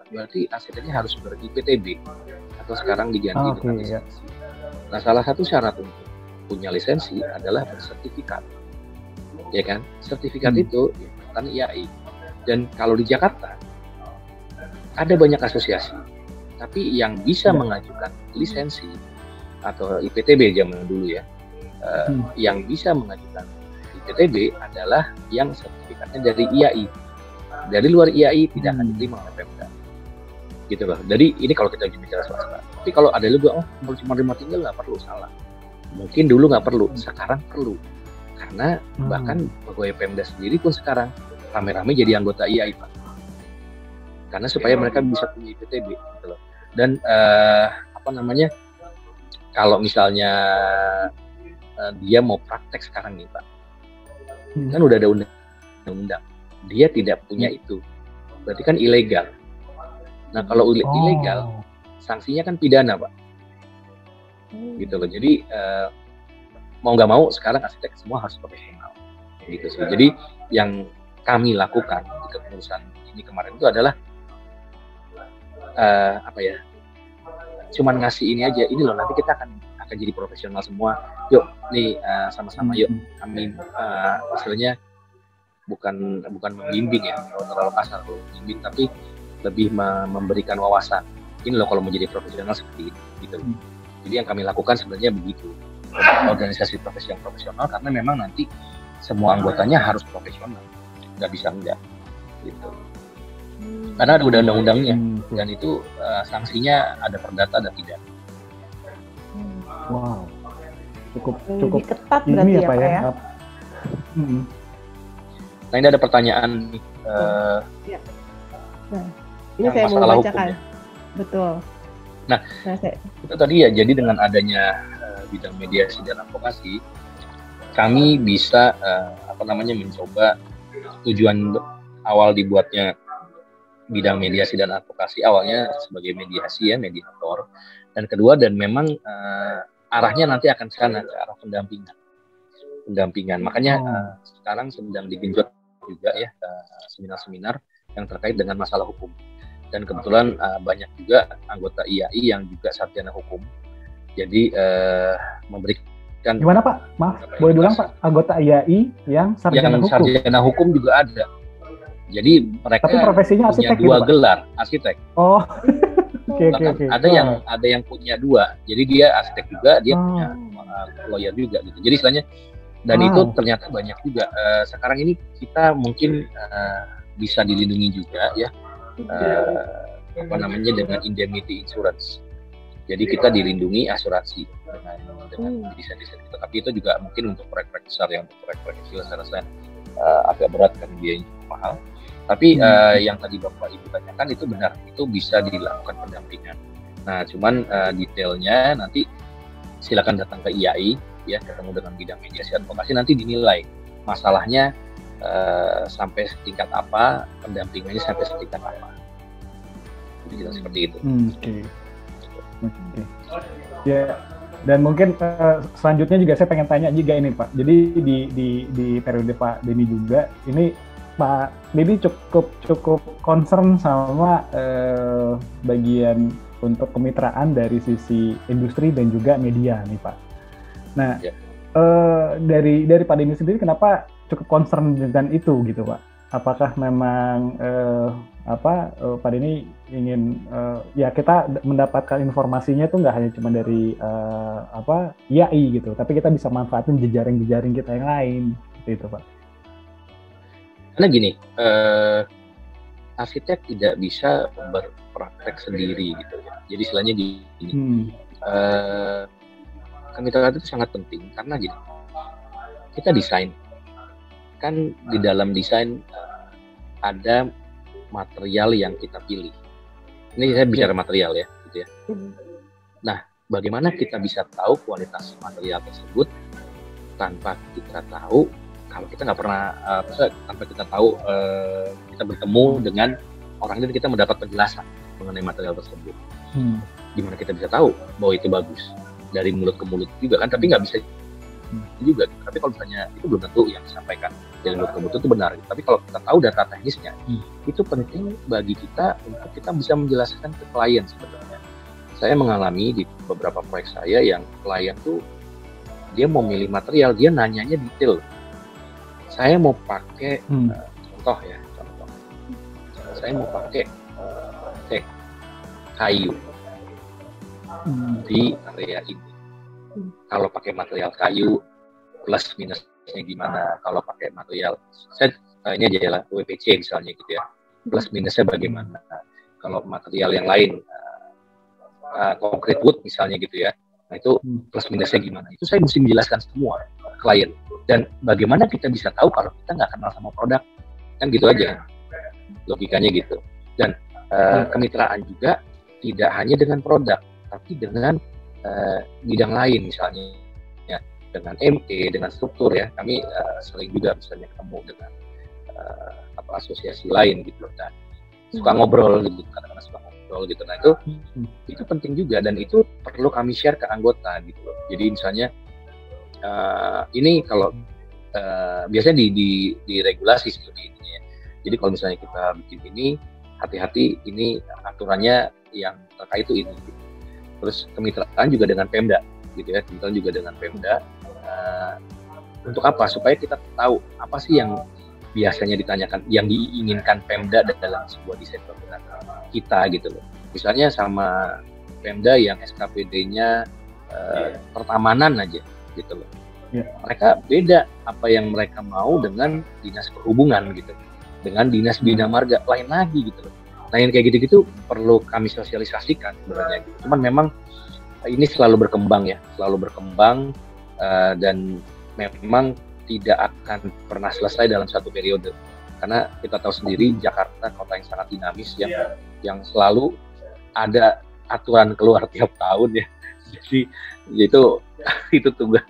berarti arsiteknya harus ber-IPTB atau sekarang diganti dengan lisensi. Nah, salah satu syarat untuk punya lisensi adalah bersertifikat. Ya kan? Sertifikat itu kan IAI. Dan kalau di Jakarta ada banyak asosiasi, tapi yang bisa mengajukan lisensi atau IPTB zaman dulu ya, yang bisa mengajukan IPTB adalah yang sertifikatnya dari IAI. Dari luar IAI tidak akan diterima oleh Pemda. Gitu loh. Jadi ini kalau kita bicara swasta. Tapi kalau ada juga, cuma remote tinggal nggak perlu, salah. Mungkin dulu nggak perlu, sekarang perlu. Karena bahkan pegawai Pemda sendiri pun sekarang rame-rame jadi anggota IAI, Pak. Karena supaya mereka bisa punya IPTB gitu loh. Dan kalau misalnya dia mau praktek sekarang nih, Pak, kan udah ada undang-undang, dia tidak punya itu, berarti kan ilegal. Nah kalau ilegal, sanksinya kan pidana, Pak, gitu loh. Jadi mau nggak mau sekarang arsitek semua harus profesional, gitu sih. Jadi yang kami lakukan di kepengurusan ini kemarin itu adalah cuman ngasih ini aja, ini loh nanti kita akan jadi profesional semua, yuk nih sama-sama yuk kami istilahnya bukan membimbing ya, kalau terlalu kasar kalau membimbing, tapi lebih memberikan wawasan, ini loh kalau menjadi profesional seperti itu gitu. Jadi yang kami lakukan sebenarnya begitu, organisasi profesional, karena memang nanti semua anggotanya harus profesional, nggak bisa enggak gitu. Karena ada undang-undangnya, dan itu sanksinya ada perdata, ada tidak. Wow, cukup ketat berarti ya, Pak ya. Nah ini ada pertanyaan nih. Nah, ini saya mau bacakan. Betul. Nah itu tadi ya, jadi dengan adanya bidang mediasi dan advokasi, kami bisa mencoba tujuan awal dibuatnya bidang mediasi dan advokasi, awalnya sebagai mediasi ya, mediator, dan kedua, dan memang arahnya nanti akan ke sana, ke arah pendampingan. Makanya sekarang sedang digenjot juga ya seminar-seminar yang terkait dengan masalah hukum, dan kebetulan banyak juga anggota IAI yang juga sarjana hukum, jadi memberikan. Gimana Pak? Maaf, boleh diulang Pak? Anggota IAI yang sarjana hukum? Sarjana hukum juga ada. Jadi mereka tapi profesinya punya arsitek dua gitu, gelar, arsitek. Oh, oke. Ada yang punya dua. Jadi dia arsitek juga, dia punya lawyer juga gitu. Jadi istilahnya, dan itu ternyata banyak juga. Sekarang ini kita mungkin bisa dilindungi juga ya, dengan indemnity insurance. Jadi kita dilindungi asuransi dengan desain-desain kita. Tapi itu juga mungkin untuk proyek-proyek besar, yang proyek-proyek kecil saya rasa agak berat kan, biayanya mahal. Tapi yang tadi Bapak Ibu tanyakan itu benar, itu bisa dilakukan pendampingan. Nah, cuman detailnya nanti silakan datang ke IAI ya, ketemu dengan bidang mediasi advokasi, nanti dinilai masalahnya sampai setingkat apa, pendampingannya sampai setingkat apa. Jadi seperti itu. Oke. Ya, dan mungkin selanjutnya juga saya pengen tanya juga ini Pak. Jadi di periode Pak Denny juga ini Pak Denny cukup concern sama bagian untuk kemitraan dari sisi industri dan juga media nih Pak. Nah, dari Pak Denny sendiri kenapa cukup concern dengan itu gitu Pak? Apakah memang Pak Denny ingin ya kita mendapatkan informasinya tuh nggak hanya cuma dari IAI gitu, tapi kita bisa manfaatin jejaring kita yang lain gitu Pak? Karena gini, arsitek tidak bisa berpraktek sendiri gitu ya. Jadi istilahnya gini, kemitraan itu sangat penting karena gini, kita desain, kan di dalam desain ada material yang kita pilih. Ini saya bicara material ya, gitu ya. Nah, bagaimana kita bisa tahu kualitas material tersebut tanpa kita tahu? Kalau kita nggak pernah, tanpa kita tahu, kita bertemu dengan orang itu, kita mendapat penjelasan mengenai material tersebut. Gimana kita bisa tahu bahwa itu bagus? Dari mulut ke mulut juga kan, tapi nggak bisa juga. Tapi kalau misalnya itu belum tentu yang disampaikan dari mulut ke mulut itu benar. Tapi kalau kita tahu data teknisnya, itu penting bagi kita untuk kita bisa menjelaskan ke klien sebenarnya. Saya mengalami di beberapa proyek saya yang klien tuh dia mau milih material, dia nanyanya detail. Saya mau pakai contoh. Saya mau pakai kayu di area ini. Kalau pakai material kayu, plus minusnya gimana? Kalau pakai material, ini aja lah WPC misalnya gitu ya, plus minusnya bagaimana? Kalau material yang lain, concrete wood misalnya gitu ya. Nah itu plus minusnya gimana? Itu saya mesti menjelaskan semua ke klien. Dan bagaimana kita bisa tahu kalau kita nggak kenal sama produk? Kan gitu aja logikanya gitu. Dan kemitraan juga tidak hanya dengan produk, tapi dengan bidang lain misalnya ya, dengan ME, dengan struktur ya. Kami sering juga misalnya ketemu dengan asosiasi lain gitu. Dan suka ngobrol gitu, kadang-kadang suka ngobrol gitu. Nah itu penting juga, dan itu perlu kami share ke anggota gitu loh. Jadi misalnya ini kalau biasanya di regulasi seperti ini ya. Jadi kalau misalnya kita bikin ini, hati-hati ini aturannya yang terkait itu ini. Gitu. Terus kemitraan juga dengan Pemda gitu ya, kemitraan juga dengan Pemda. Untuk apa? Supaya kita tahu apa sih yang biasanya ditanyakan, yang diinginkan Pemda dalam sebuah desain bangunan kita gitu loh. Misalnya sama Pemda yang SKPD-nya pertamanan aja gitu loh. Ya. Mereka beda apa yang mereka mau dengan dinas perhubungan gitu, dengan dinas bina marga lain lagi gitu loh. Nah yang kayak gitu-gitu perlu kami sosialisasikan sebenarnya gitu. Cuman memang ini selalu berkembang ya, selalu berkembang dan memang tidak akan pernah selesai dalam satu periode. Karena kita tahu sendiri Jakarta kota yang sangat dinamis yang selalu ada aturan keluar tiap tahun ya. Jadi itu tugas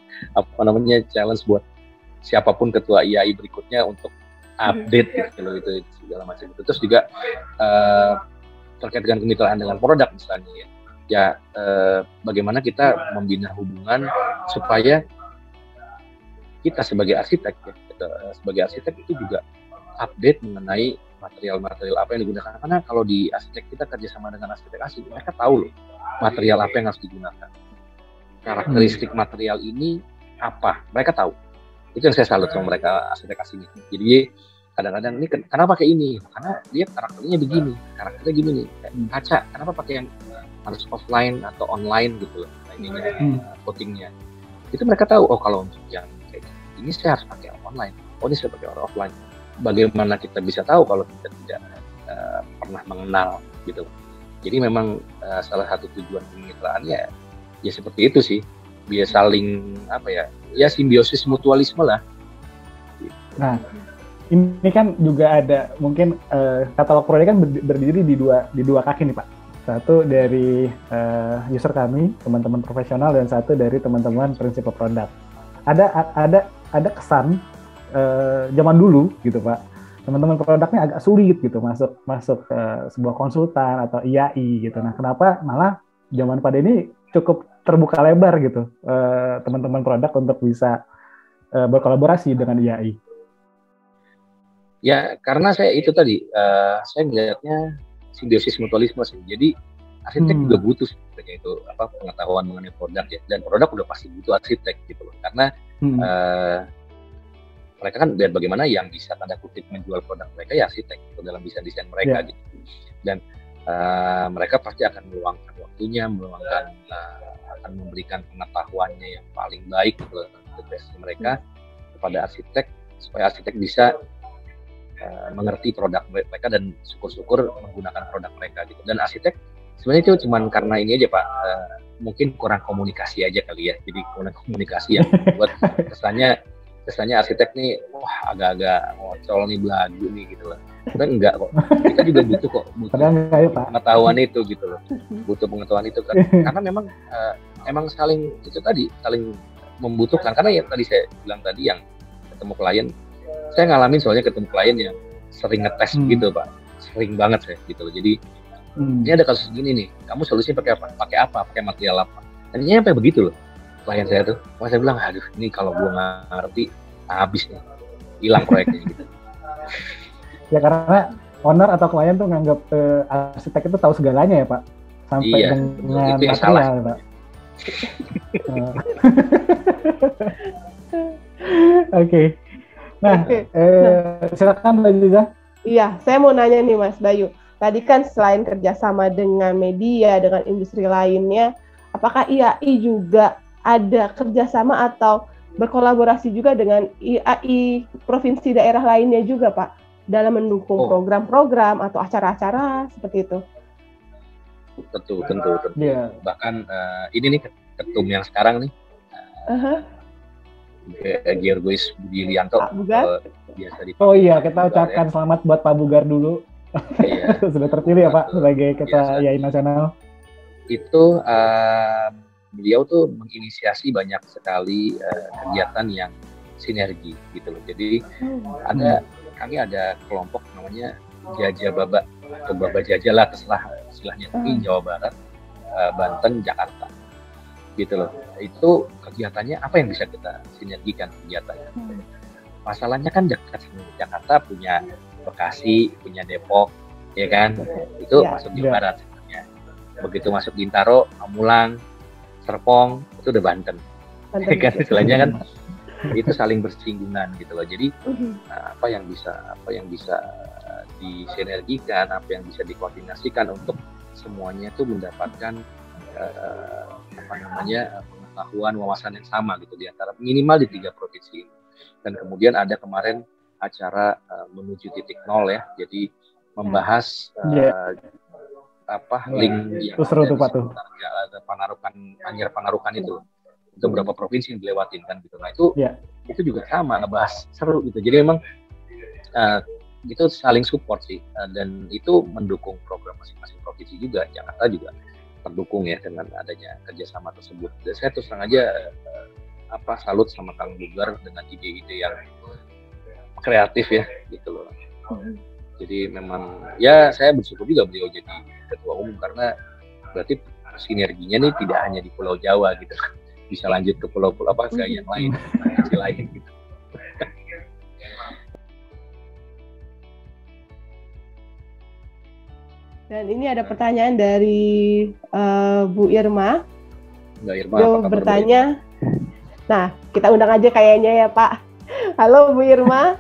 challenge buat siapapun ketua IAI berikutnya untuk update gitu loh, itu segala macam itu. Terus juga terkait dengan kemitraan dengan produk misalnya ya bagaimana kita membina hubungan supaya kita sebagai arsitek itu juga update mengenai material-material apa yang digunakan, karena kalau di arsitek kita kerjasama dengan arsitek asing, mereka tahu loh material apa yang harus digunakan, karakteristik material ini apa, mereka tahu. Itu yang saya salut sama mereka arsitek asing itu. Jadi kadang-kadang ini kenapa pakai ini, karena dia karakternya begini, karakternya gini nih. Kaca kenapa pakai yang harus offline atau online gitu loh, coatingnya. Itu mereka tahu, oh kalau untuk yang kayak ini saya harus pakai online, oh ini saya pakai offline. Bagaimana kita bisa tahu kalau kita tidak pernah mengenal gitu. Jadi memang salah satu tujuan kemitraan ya seperti itu sih, biar saling ya simbiosis mutualisme lah. Nah ini kan juga ada mungkin katalog produk kan berdiri di dua kaki nih Pak. Satu dari user kami, teman-teman profesional, dan satu dari teman-teman prinsip produk. Ada kesan zaman dulu gitu Pak, teman-teman produknya agak sulit gitu masuk sebuah konsultan atau IAI gitu. Nah kenapa malah zaman pada ini cukup terbuka lebar gitu teman-teman produk untuk bisa berkolaborasi dengan IAI? Ya karena saya itu tadi saya melihatnya simbiosis mutualisme sih. Jadi arsitek juga butuh sebenarnya itu pengetahuan mengenai produk ya, dan produk udah pasti butuh arsitek gitu loh, karena mereka kan lihat bagaimana yang bisa tanda kutip menjual produk mereka ya arsitek gitu, dalam desain mereka gitu. Dan mereka pasti akan meluangkan waktunya, akan memberikan pengetahuannya yang paling baik ke mereka kepada arsitek, supaya arsitek bisa mengerti produk mereka dan syukur-syukur menggunakan produk mereka gitu. Dan arsitek sebenarnya itu cuman karena ini aja Pak, mungkin kurang komunikasi aja kali ya. Jadi kurang komunikasi yang buat kesannya arsitek nih wah agak-agak ngocol nih, belagu nih gitu loh. Dan enggak kok, kita juga butuh pengetahuan itu gitu loh, butuh pengetahuan itu kan. Karena memang saling membutuhkan, karena yang tadi saya bilang tadi, yang ketemu klien, saya ngalamin soalnya ketemu klien yang sering ngetes gitu Pak, sering banget saya gitu loh. Jadi ini ada kasus gini nih, kamu solusinya pakai apa, pakai material apa, tadinya sampai begitu loh klien saya tuh. Wah saya bilang, aduh ini kalau gua nggak ngerti habis nih, hilang proyeknya gitu. Ya karena owner atau klien tuh nganggap arsitek itu tahu segalanya ya Pak, sampai dengan itu material ya Pak. Oke. Nah, silakan Mbak Ziza. Iya, saya mau nanya nih Mas Bayu. Tadi kan selain kerjasama dengan media, dengan industri lainnya, apakah IAI juga ada kerjasama atau berkolaborasi juga dengan IAI provinsi daerah lainnya juga Pak, dalam mendukung program-program atau acara-acara seperti itu? tentu. Iya. Bahkan ini nih ketum yang sekarang nih, Georgois Budianto, biasa dipanggil. Oh iya, kita ucapkan selamat buat Pak Bugar dulu. Iya. Sudah terpilih ya Pak sebagai Ketua IAI Nasional. Itu beliau tuh menginisiasi banyak sekali kegiatan yang sinergi gitu loh. Jadi kami ada kelompok namanya Jajah Baba atau Baba Jajah lah, terserah istilahnya, di Jawa Barat, Banten, Jakarta gitu loh. Itu kegiatannya apa yang bisa kita sinergikan kegiatannya. Masalahnya kan dekat Jakarta, punya Bekasi, punya Depok, ya kan? Itu masuk Jawa Barat sebenarnya. Begitu masuk Bintaro, Pamulang, Serpong, itu udah Banten. Kan istilahnya kan itu saling bersinggungan gitu loh. Jadi apa yang bisa disinergikan, apa yang bisa dikoordinasikan untuk semuanya itu mendapatkan pengetahuan, wawasan yang sama gitu di antara minimal di 3 provinsi ini. Dan kemudian ada kemarin acara menuju titik nol ya. Jadi membahas link yang seru tuh Pak tuh. Panarukan itu beberapa provinsi yang dilewatin kan gitu. Nah itu juga sama ngebahas seru gitu. Jadi memang itu saling support sih, dan itu mendukung program masing-masing provinsi juga. Jakarta juga mendukung ya dengan adanya kerjasama tersebut. Dan saya terus terang aja salut sama Kang Bugar dengan ide-ide yang kreatif ya gitu loh. Jadi memang ya saya bersyukur juga beliau jadi ketua umum, karena berarti sinerginya nih tidak hanya di Pulau Jawa gitu, bisa lanjut ke pulau-pulau ke yang lain, gitu. Dan ini ada pertanyaan dari Bu Irma. Mbak Irma, apa kabar, bertanya. Nah, kita undang aja kayaknya ya Pak. Halo Bu Irma.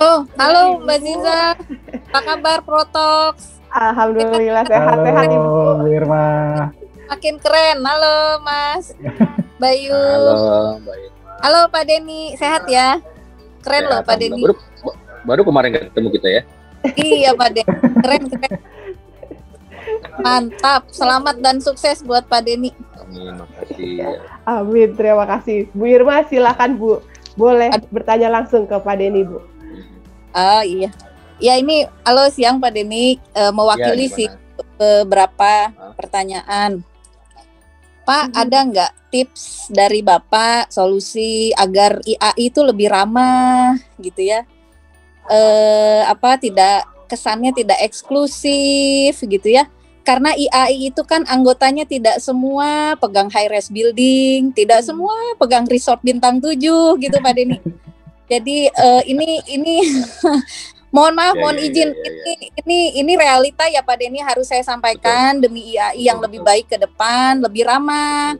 Oh, halo Mbak Ziza. Apa kabar Protox? Alhamdulillah sehat-sehat Ibu. Halo Bu Irma. Makin keren. Halo Mas Bayu. Halo Mbak Irma. Halo Pak Denny, sehat ya? Keren loh Pak Denny. Baru kemarin ketemu kita ya. Iya Pak Denny, keren. Mantap, selamat dan sukses buat Pak Denny. Amin, makasih. Amin, terima kasih. Bu Irma silakan Bu, boleh bertanya langsung ke Pak Denny Bu. Oh iya, ya ini halo siang Pak Denny, mewakili sih beberapa pertanyaan. Pak, ada nggak tips dari Bapak solusi agar IAI itu lebih ramah gitu ya? Tidak kesannya tidak eksklusif gitu ya? Karena IAI itu kan anggotanya tidak semua pegang high-rise building, tidak semua pegang resort bintang 7 gitu Pak Denny. Jadi ini mohon maaf, mohon izin. Ini realita ya Pak Denny, harus saya sampaikan demi IAI yang lebih baik ke depan, lebih ramah.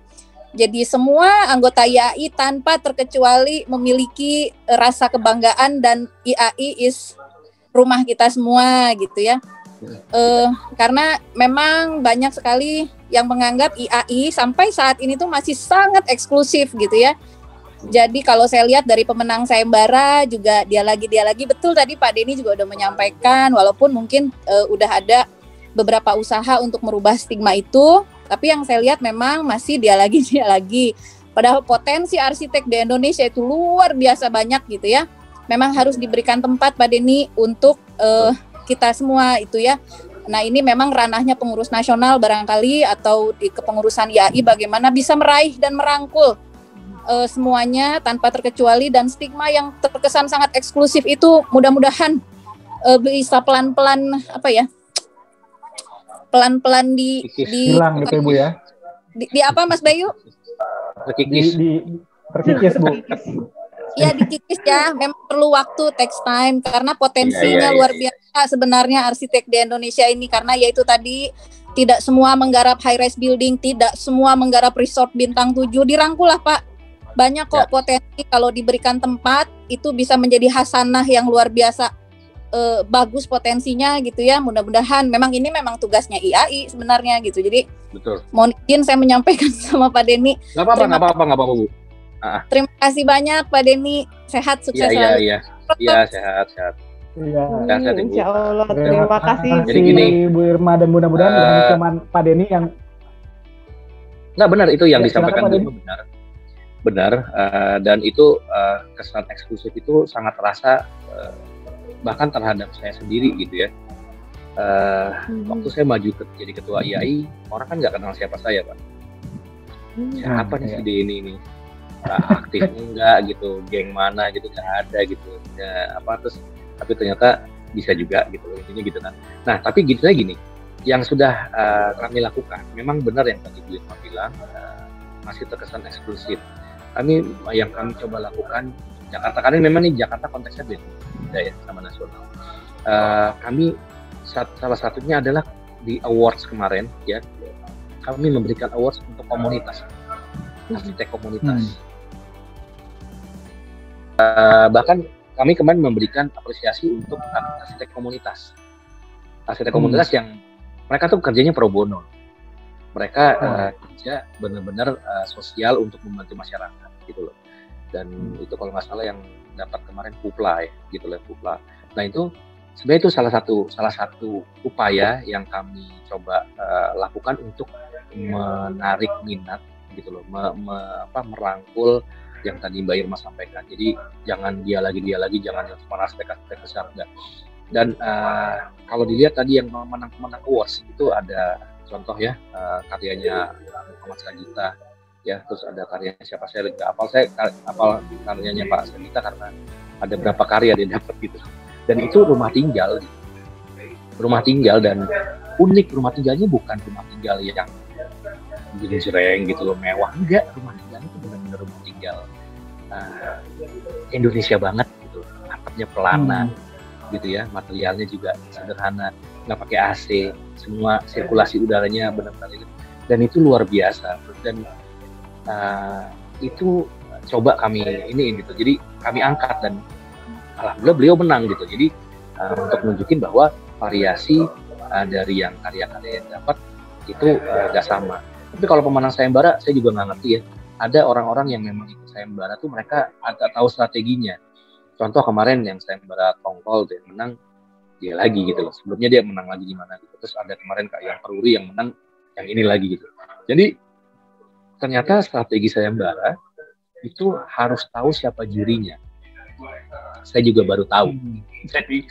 Jadi semua anggota IAI tanpa terkecuali memiliki rasa kebanggaan dan IAI is rumah kita semua gitu ya. Karena memang banyak sekali yang menganggap IAI sampai saat ini tuh masih sangat eksklusif gitu ya. Jadi kalau saya lihat dari pemenang sayembara juga dia lagi betul tadi Pak Denny juga udah menyampaikan, walaupun mungkin udah ada beberapa usaha untuk merubah stigma itu, tapi yang saya lihat memang masih dia lagi. Padahal potensi arsitek di Indonesia itu luar biasa banyak gitu ya. Memang harus diberikan tempat Pak Denny untuk kita semua itu ya. Nah ini memang ranahnya pengurus nasional barangkali atau di kepengurusan IAI bagaimana bisa meraih dan merangkul semuanya tanpa terkecuali, dan stigma yang terkesan sangat eksklusif itu mudah-mudahan bisa pelan-pelan hilang gitu Ibu ya. Di apa Mas Bayu? Terkikis Bu. Ya dikikis ya, memang perlu waktu, takes time, karena potensinya luar biasa sebenarnya arsitek di Indonesia ini, karena yaitu tadi tidak semua menggarap high-rise building, tidak semua menggarap resort bintang 7, dirangkul lah Pak. Banyak kok potensi kalau diberikan tempat itu bisa menjadi hasanah yang luar biasa bagus potensinya gitu ya. Mudah-mudahan memang ini memang tugasnya IAI sebenarnya gitu. Jadi mohon izin saya menyampaikan sama Pak Denny. Nggak apa-apa Bu. Terima kasih banyak Pak Denny, sehat sukses selalu. Iya sehat. Iya. Sehat-sehat, Ibu. Insya Allah. Terima Terima kasih. Jadi gini, Bu Irma, dan mudah-mudahan bukan cuma Pak Denny yang nggak benar itu yang Ya, disampaikan silakan, Pak Bu Irma, benar, dan itu kesan eksklusif itu sangat terasa bahkan terhadap saya sendiri gitu ya. Waktu saya maju jadi ketua IAI, orang kan nggak kenal siapa saya, Pak. Siapa nih si Denny ini? Aktif enggak gitu, geng mana gitu, nggak ada gitu. Ya, tapi ternyata bisa juga gitu, intinya gitu kan. Nah, tapi gitu gini, yang sudah kami lakukan, memang benar yang tadi Bu Irma bilang, masih terkesan eksklusif. Yang kami coba lakukan Jakarta, karena memang nih Jakarta konteksnya beda ya sama nasional. Kami salah satunya adalah di awards kemarin ya, kami memberikan awards untuk komunitas, arsitek komunitas. Bahkan kami kemarin memberikan apresiasi untuk arsitek komunitas yang mereka tuh kerjanya pro bono. Mereka kerja benar-benar sosial untuk membantu masyarakat gitu loh. Dan itu kalau nggak salah yang dapat kemarin Pupla ya, gitu loh, Pupla. Nah itu sebenarnya itu salah satu upaya yang kami coba lakukan untuk menarik minat gitu loh, merangkul yang tadi Mbak Irma sampaikan. Jadi jangan dia lagi, jangan cuma aspek besar enggak. Dan kalau dilihat tadi yang menang awards itu ada contoh ya, karyanya Muhammad Sajita ya, terus ada karyanya siapa, saya nggak hafal karyanya Pak Sajita karena ada berapa karya dia dapat gitu. Dan itu rumah tinggal dan unik, rumah tinggalnya bukan rumah tinggal yang jreng gitu loh, mewah, enggak, rumah tinggalnya itu benar-benar rumah tinggal Indonesia banget gitu, atapnya pelana gitu ya, materialnya juga sederhana, nggak pakai AC, semua sirkulasi udaranya benar-benar itu, dan itu luar biasa. Dan itu coba kami ini gitu, jadi kami angkat dan alhamdulillah beliau menang gitu. Jadi untuk menunjukin bahwa variasi dari yang karya-karya yang dapat itu nggak sama. Tapi kalau pemenang sayembara saya juga nggak ngerti ya, ada orang-orang yang memang ikut sayembara tuh mereka agak tahu strateginya. Contoh kemarin yang sayembara Tongkol dia menang, dia lagi gitu loh, sebelumnya dia menang lagi di mana gitu. Terus ada kemarin kayak yang Peruri yang menang yang ini lagi gitu. Jadi ternyata strategi sayembara itu harus tahu siapa jurinya. Saya juga baru tahu. Jadi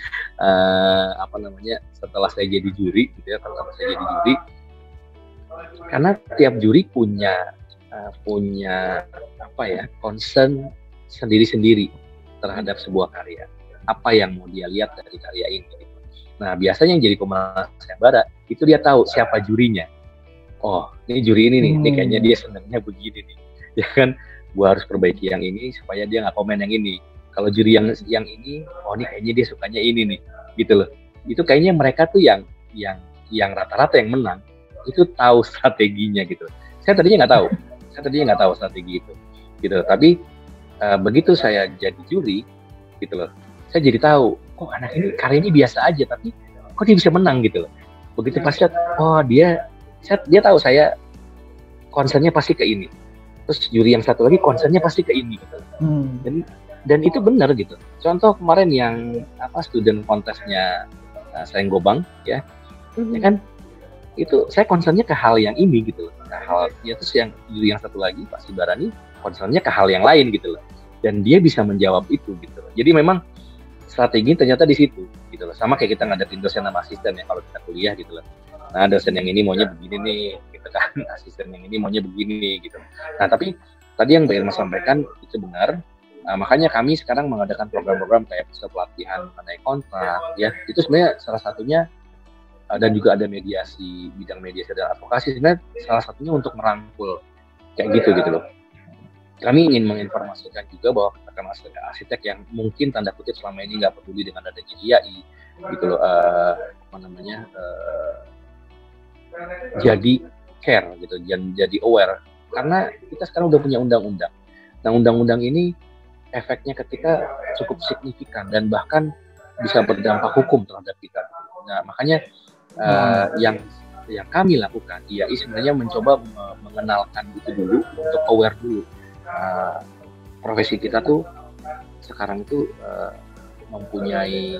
setelah saya jadi juri gitu ya, karena tiap juri punya concern sendiri-sendiri terhadap sebuah karya. Apa yang mau dia lihat dari karya ini gitu. Nah, biasanya yang jadi pemenang sayembara itu dia tahu siapa jurinya. Oh, ini juri ini nih, ini kayaknya dia senangnya begini nih. Ya kan, gua harus perbaiki yang ini supaya dia nggak komen yang ini. Kalau juri yang ini, oh ini kayaknya dia sukanya ini nih, gitu loh. Itu kayaknya mereka tuh yang rata-rata yang menang itu tahu strateginya gitu. Saya tadinya nggak tahu strategi itu, gitu. Tapi begitu saya jadi juri, gitu loh, saya jadi tahu, oh anak ini karyanya biasa aja, tapi kok dia bisa menang gitu loh. Begitu pas lihat, oh dia tahu saya concernnya pasti ke ini. Terus juri yang satu lagi concernnya pasti ke ini gitu. Dan itu benar gitu. Contoh kemarin yang student contestnya Sayang Gobang ya, ya kan, itu saya concernnya ke hal yang ini gitu loh. Nah, hal ya, terus yang juri yang satu lagi Pak Sibarani concernnya ke hal yang lain gitu loh. Dan dia bisa menjawab itu gitu loh. Jadi memang strategi ternyata di situ gitu loh. Sama kayak kita ngadepin dosen sama asisten ya kalau kita kuliah gitu loh. Nah, dosen yang ini maunya begini nih gitu kan, asisten yang ini maunya begini gitu. Nah, tapi tadi yang Mbak Irma sampaikan itu benar. Nah, makanya kami sekarang mengadakan program-program kayak pelatihan mengenai kontrak ya. Itu sebenarnya salah satunya, dan juga ada mediasi, bidang mediasi dan advokasi, sebenarnya salah satunya untuk merangkul kayak gitu loh. Kami ingin menginformasikan juga bahwa rekan arsitek yang mungkin tanda kutip selama ini nggak peduli dengan adanya IAI gitu loh, jadi care gitu, jadi aware, karena kita sekarang udah punya undang-undang. Nah, undang-undang ini efeknya ketika cukup signifikan dan bahkan bisa berdampak hukum terhadap kita. Nah, makanya yang kami lakukan, IAI sebenarnya mencoba mengenalkan itu dulu, untuk aware dulu. Profesi kita tuh sekarang itu mempunyai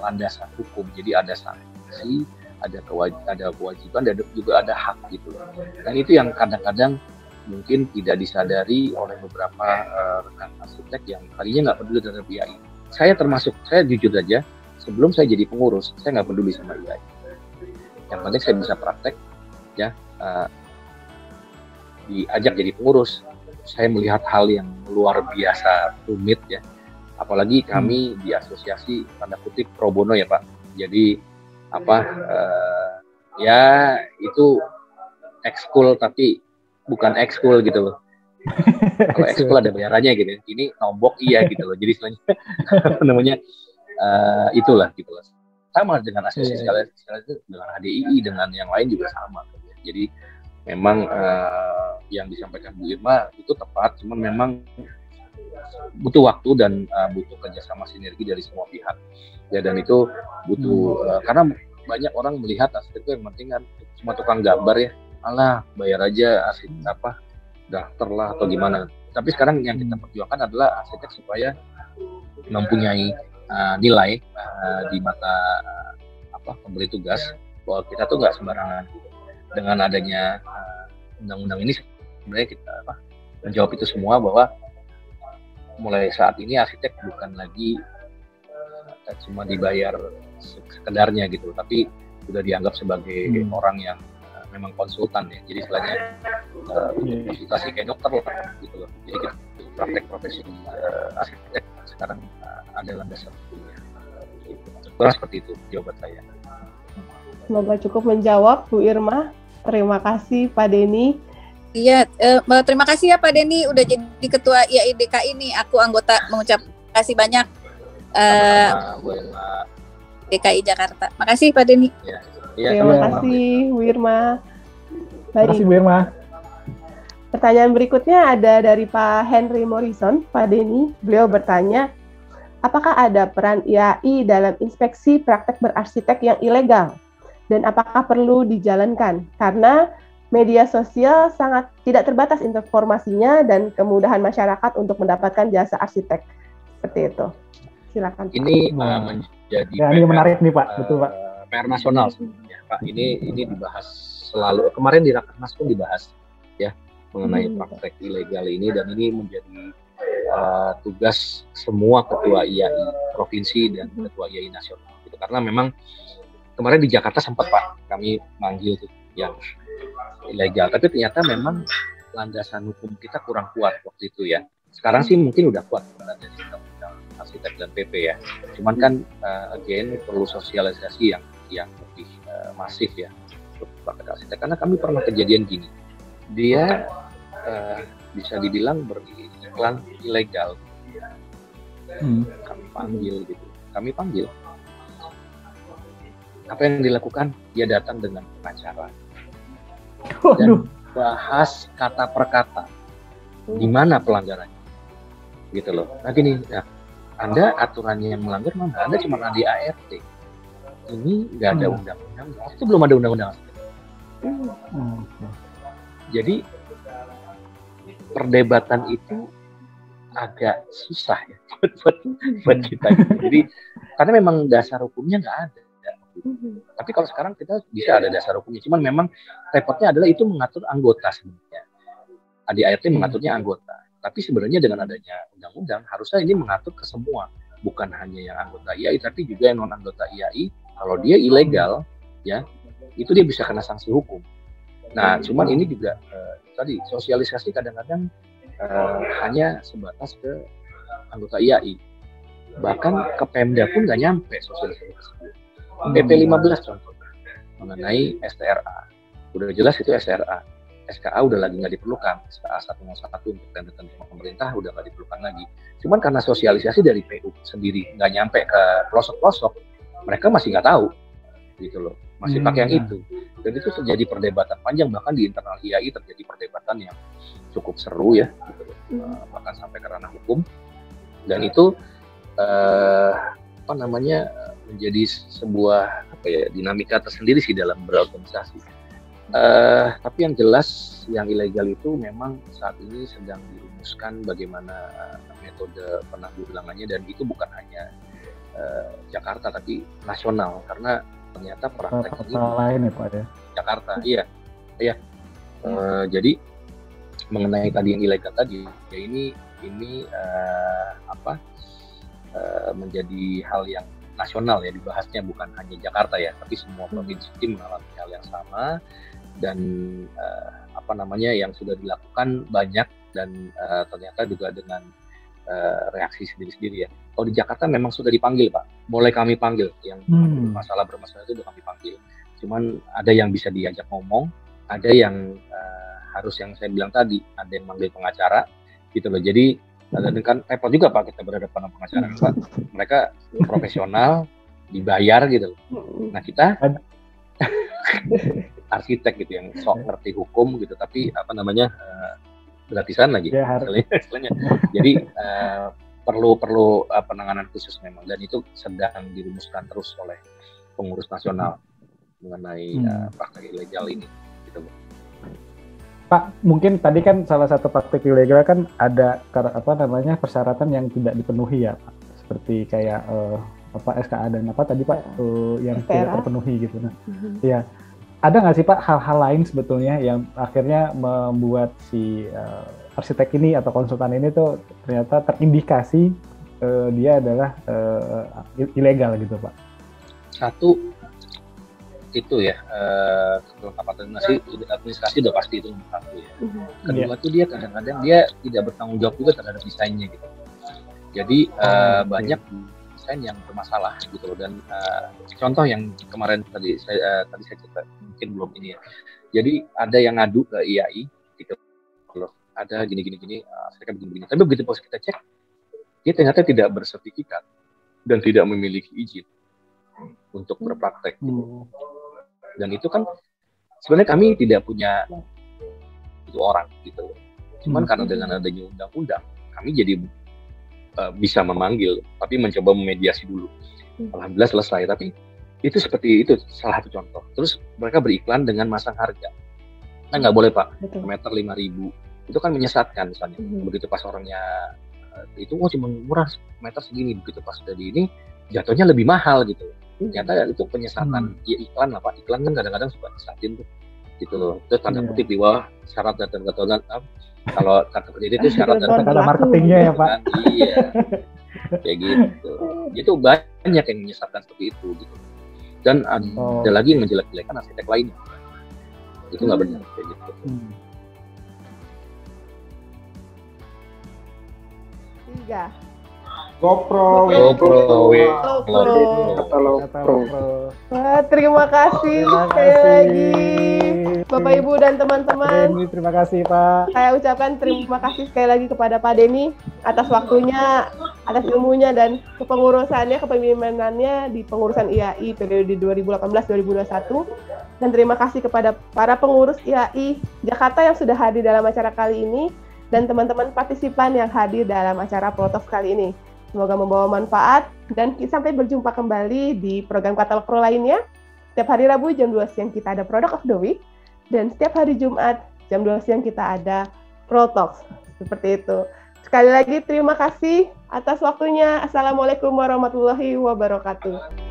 landasan hukum. Jadi ada sanksi, ada kewajiban, dan juga ada hak gitu. Dan itu yang kadang-kadang mungkin tidak disadari oleh beberapa rekan arsitek yang tadinya nggak peduli terhadap IAI. Saya jujur aja, sebelum saya jadi pengurus, saya nggak peduli sama IAI. Yang penting saya bisa praktek, ya, diajak jadi pengurus. Saya melihat hal yang luar biasa rumit, ya. Apalagi kami di asosiasi tanda kutip pro bono, ya Pak. Jadi ya itu ekskul tapi bukan ekskul gitu loh. Kalau ekskul ada bayarannya gitu. Ini nombok iya gitu loh. Jadi sebenarnya namanya itulah gitu loh. Sama dengan asosiasi dengan HDII, dengan yang lain juga sama. Jadi memang yang disampaikan Bu Irma itu tepat, cuman memang butuh waktu dan butuh kerjasama sinergi dari semua pihak. Ya, dan itu butuh karena banyak orang melihat arsitek itu yang penting kan cuma tukang gambar, ya. Alah, bayar aja arsitek daftar lah atau gimana. Tapi sekarang yang kita perjuangkan adalah arsitek supaya mempunyai nilai di mata pemberi tugas, bahwa kita tuh nggak sembarangan. Dengan adanya undang-undang ini sebenarnya kita menjawab itu semua, bahwa mulai saat ini arsitek bukan lagi cuma dibayar sekedarnya gitu, tapi sudah dianggap sebagai orang yang memang konsultan, ya. Jadi istilahnya konsultasi kayak dokter lah gitu loh. Jadi kita praktek profesi arsitek sekarang ada landasan hukumnya. Kurang seperti itu jawaban saya. Semoga cukup menjawab, Bu Irma. Terima kasih Pak Denny. Iya, terima kasih ya Pak Denny udah jadi ketua IAI DKI ini. Aku anggota mengucap terima kasih banyak DKI Jakarta. Makasih Pak Denny. Ya, terima kasih Bu Irma. Terima kasih Bu Irma. Pertanyaan berikutnya ada dari Pak Henry Morrison. Pak Denny, beliau bertanya, apakah ada peran IAI dalam inspeksi praktek berarsitek yang ilegal? Dan apakah perlu dijalankan? Karena media sosial sangat tidak terbatas informasinya dan kemudahan masyarakat untuk mendapatkan jasa arsitek. Seperti itu. Silakan. Ini menjadi ini menarik nih Pak, betul Pak. PR nasional sebenarnya Pak. Ini dibahas selalu. Kemarin di Rakernas pun dibahas, ya, mengenai praktek ilegal ini, dan ini menjadi tugas semua ketua IAI provinsi dan ketua IAI nasional. Gitu. Karena memang kemarin di Jakarta sempat Pak kami manggil tuh yang ilegal, tapi ternyata memang landasan hukum kita kurang kuat waktu itu, ya. Sekarang sih mungkin udah kuat ada undang-undang arsitek dan PP, ya. Cuman kan again perlu sosialisasi yang lebih masif, ya, untuk praktek arsitek. Karena kami pernah kejadian gini, dia bisa dibilang beriklan ilegal. Kami panggil. Apa yang dilakukan? Dia datang dengan pengacara dan bahas kata per kata di mana pelanggarannya, gitu loh. Nah gini, Anda aturannya yang melanggar mana? Anda cuma ada ART. Ini nggak ada undang-undang. Itu belum ada undang-undang. Jadi perdebatan itu agak susah, ya, buat kita. Jadi karena memang dasar hukumnya nggak ada. Tapi kalau sekarang kita bisa ada dasar hukumnya, cuman memang repotnya adalah itu mengatur anggota sebenarnya. ADART mengaturnya anggota, tapi sebenarnya dengan adanya undang-undang harusnya ini mengatur ke semua, bukan hanya yang anggota IAI, tapi juga yang non anggota IAI. Kalau dia ilegal, ya, itu dia bisa kena sanksi hukum. Nah, cuman ini juga tadi sosialisasi kadang-kadang hanya sebatas ke anggota IAI, bahkan ke Pemda pun nggak nyampe sosialisasi tersebut. PP 15 contohnya mengenai STRA, udah jelas itu STRA, SKA udah lagi nggak diperlukan, SKA 101 untuk tender pemerintah udah nggak diperlukan lagi. Cuman karena sosialisasi dari PU sendiri nggak nyampe ke pelosok-pelosok, mereka masih nggak tahu, gitu loh, masih pakai yang itu, dan itu terjadi perdebatan panjang, bahkan di internal IAI terjadi perdebatan yang cukup seru, ya, gitu loh. Bahkan sampai ke ranah hukum, dan itu menjadi sebuah dinamika tersendiri sih dalam berorganisasi. Tapi yang jelas yang ilegal itu memang saat ini sedang dirumuskan bagaimana metode penanggulangannya, dan itu bukan hanya Jakarta tapi nasional, karena ternyata praktek ini lain ya Pak ya. Jakarta, iya. Jadi mengenai tadi yang ilegal tadi, ya ini menjadi hal yang nasional ya dibahasnya, bukan hanya Jakarta ya, tapi semua provinsi mengalami hal yang sama, dan yang sudah dilakukan banyak, dan ternyata juga dengan reaksi sendiri-sendiri ya. Kalau di Jakarta memang sudah dipanggil Pak, boleh kami panggil yang bermasalah itu sudah kami panggil. Cuman ada yang bisa diajak ngomong, ada yang harus yang saya bilang tadi, ada yang manggil pengacara gitu loh. Jadi kan repot juga Pak kita berhadapan dengan pengacara, Pak. Mereka profesional, dibayar gitu loh. Nah kita arsitek gitu yang sok ngerti hukum gitu, tapi gratisan lagi istilahnya. Jadi perlu penanganan khusus memang, dan itu sedang dirumuskan terus oleh pengurus nasional mengenai praktek ilegal ini gitu. Pak, mungkin tadi kan salah satu praktek ilegal kan ada persyaratan yang tidak dipenuhi ya Pak, seperti kayak SKA dan tadi Pak yang tidak terpenuhi gitu. Nah, ya ada nggak sih Pak hal-hal lain sebetulnya yang akhirnya membuat si arsitek ini atau konsultan ini tuh ternyata terindikasi dia adalah ilegal gitu Pak? Satu itu ya, kelengkapan administrasi udah pasti itu nomor satu ya. Kedua tuh dia kadang-kadang dia tidak bertanggung jawab juga terhadap desainnya gitu. Jadi banyak desain yang bermasalah gitu loh, dan contoh yang kemarin tadi saya cerita mungkin belum ini ya. Jadi ada yang ngadu ke IAI gitu loh, ada gini, saya kan begini. Tapi begitu pas kita cek, dia ternyata tidak bersertifikat dan tidak memiliki izin untuk berpraktek gitu. Dan itu kan sebenarnya kami tidak punya itu orang gitu. Cuman karena dengan adanya undang-undang, kami jadi bisa memanggil, tapi mencoba memediasi dulu. Alhamdulillah selesai, tapi itu seperti itu salah satu contoh. Terus mereka beriklan dengan masang harga. Nah nggak boleh Pak, meter 5.000. Itu kan menyesatkan misalnya. Begitu pas orangnya itu cuma murah meter segini, begitu pas udah di ini jatuhnya lebih mahal gitu. Ternyata itu penyesatan. Ya iklan lah Pak, iklan kan kadang-kadang suka nyesatin tuh gitu loh. Terus tanda kutip di bawah syarat dan ketentuan. Kalau kata kerja itu syarat dan kata marketingnya ya Pak. Iya, kayak gitu. Itu banyak yang menyesatkan seperti itu gitu. Dan ada lagi yang menjelek-jelekan arsitek lainnya. Itu nggak benar kayak gitu. Tiga. GoPro. Terima kasih sekali lagi Bapak Ibu dan teman-teman. Terima kasih Pak. Saya ucapkan terima kasih sekali lagi kepada Pak Denny atas waktunya, atas ilmunya dan kepengurusannya, kepemimpinannya di pengurusan IAI periode 2018-2021. Dan terima kasih kepada para pengurus IAI Jakarta yang sudah hadir dalam acara kali ini, dan teman-teman partisipan yang hadir dalam acara Protalks kali ini. Semoga membawa manfaat, dan sampai berjumpa kembali di program Katalog Pro lainnya. Setiap hari Rabu jam 2 siang kita ada Product of the Week, dan setiap hari Jumat jam 2 siang kita ada Protalks. Seperti itu. Sekali lagi terima kasih atas waktunya. Assalamualaikum warahmatullahi wabarakatuh.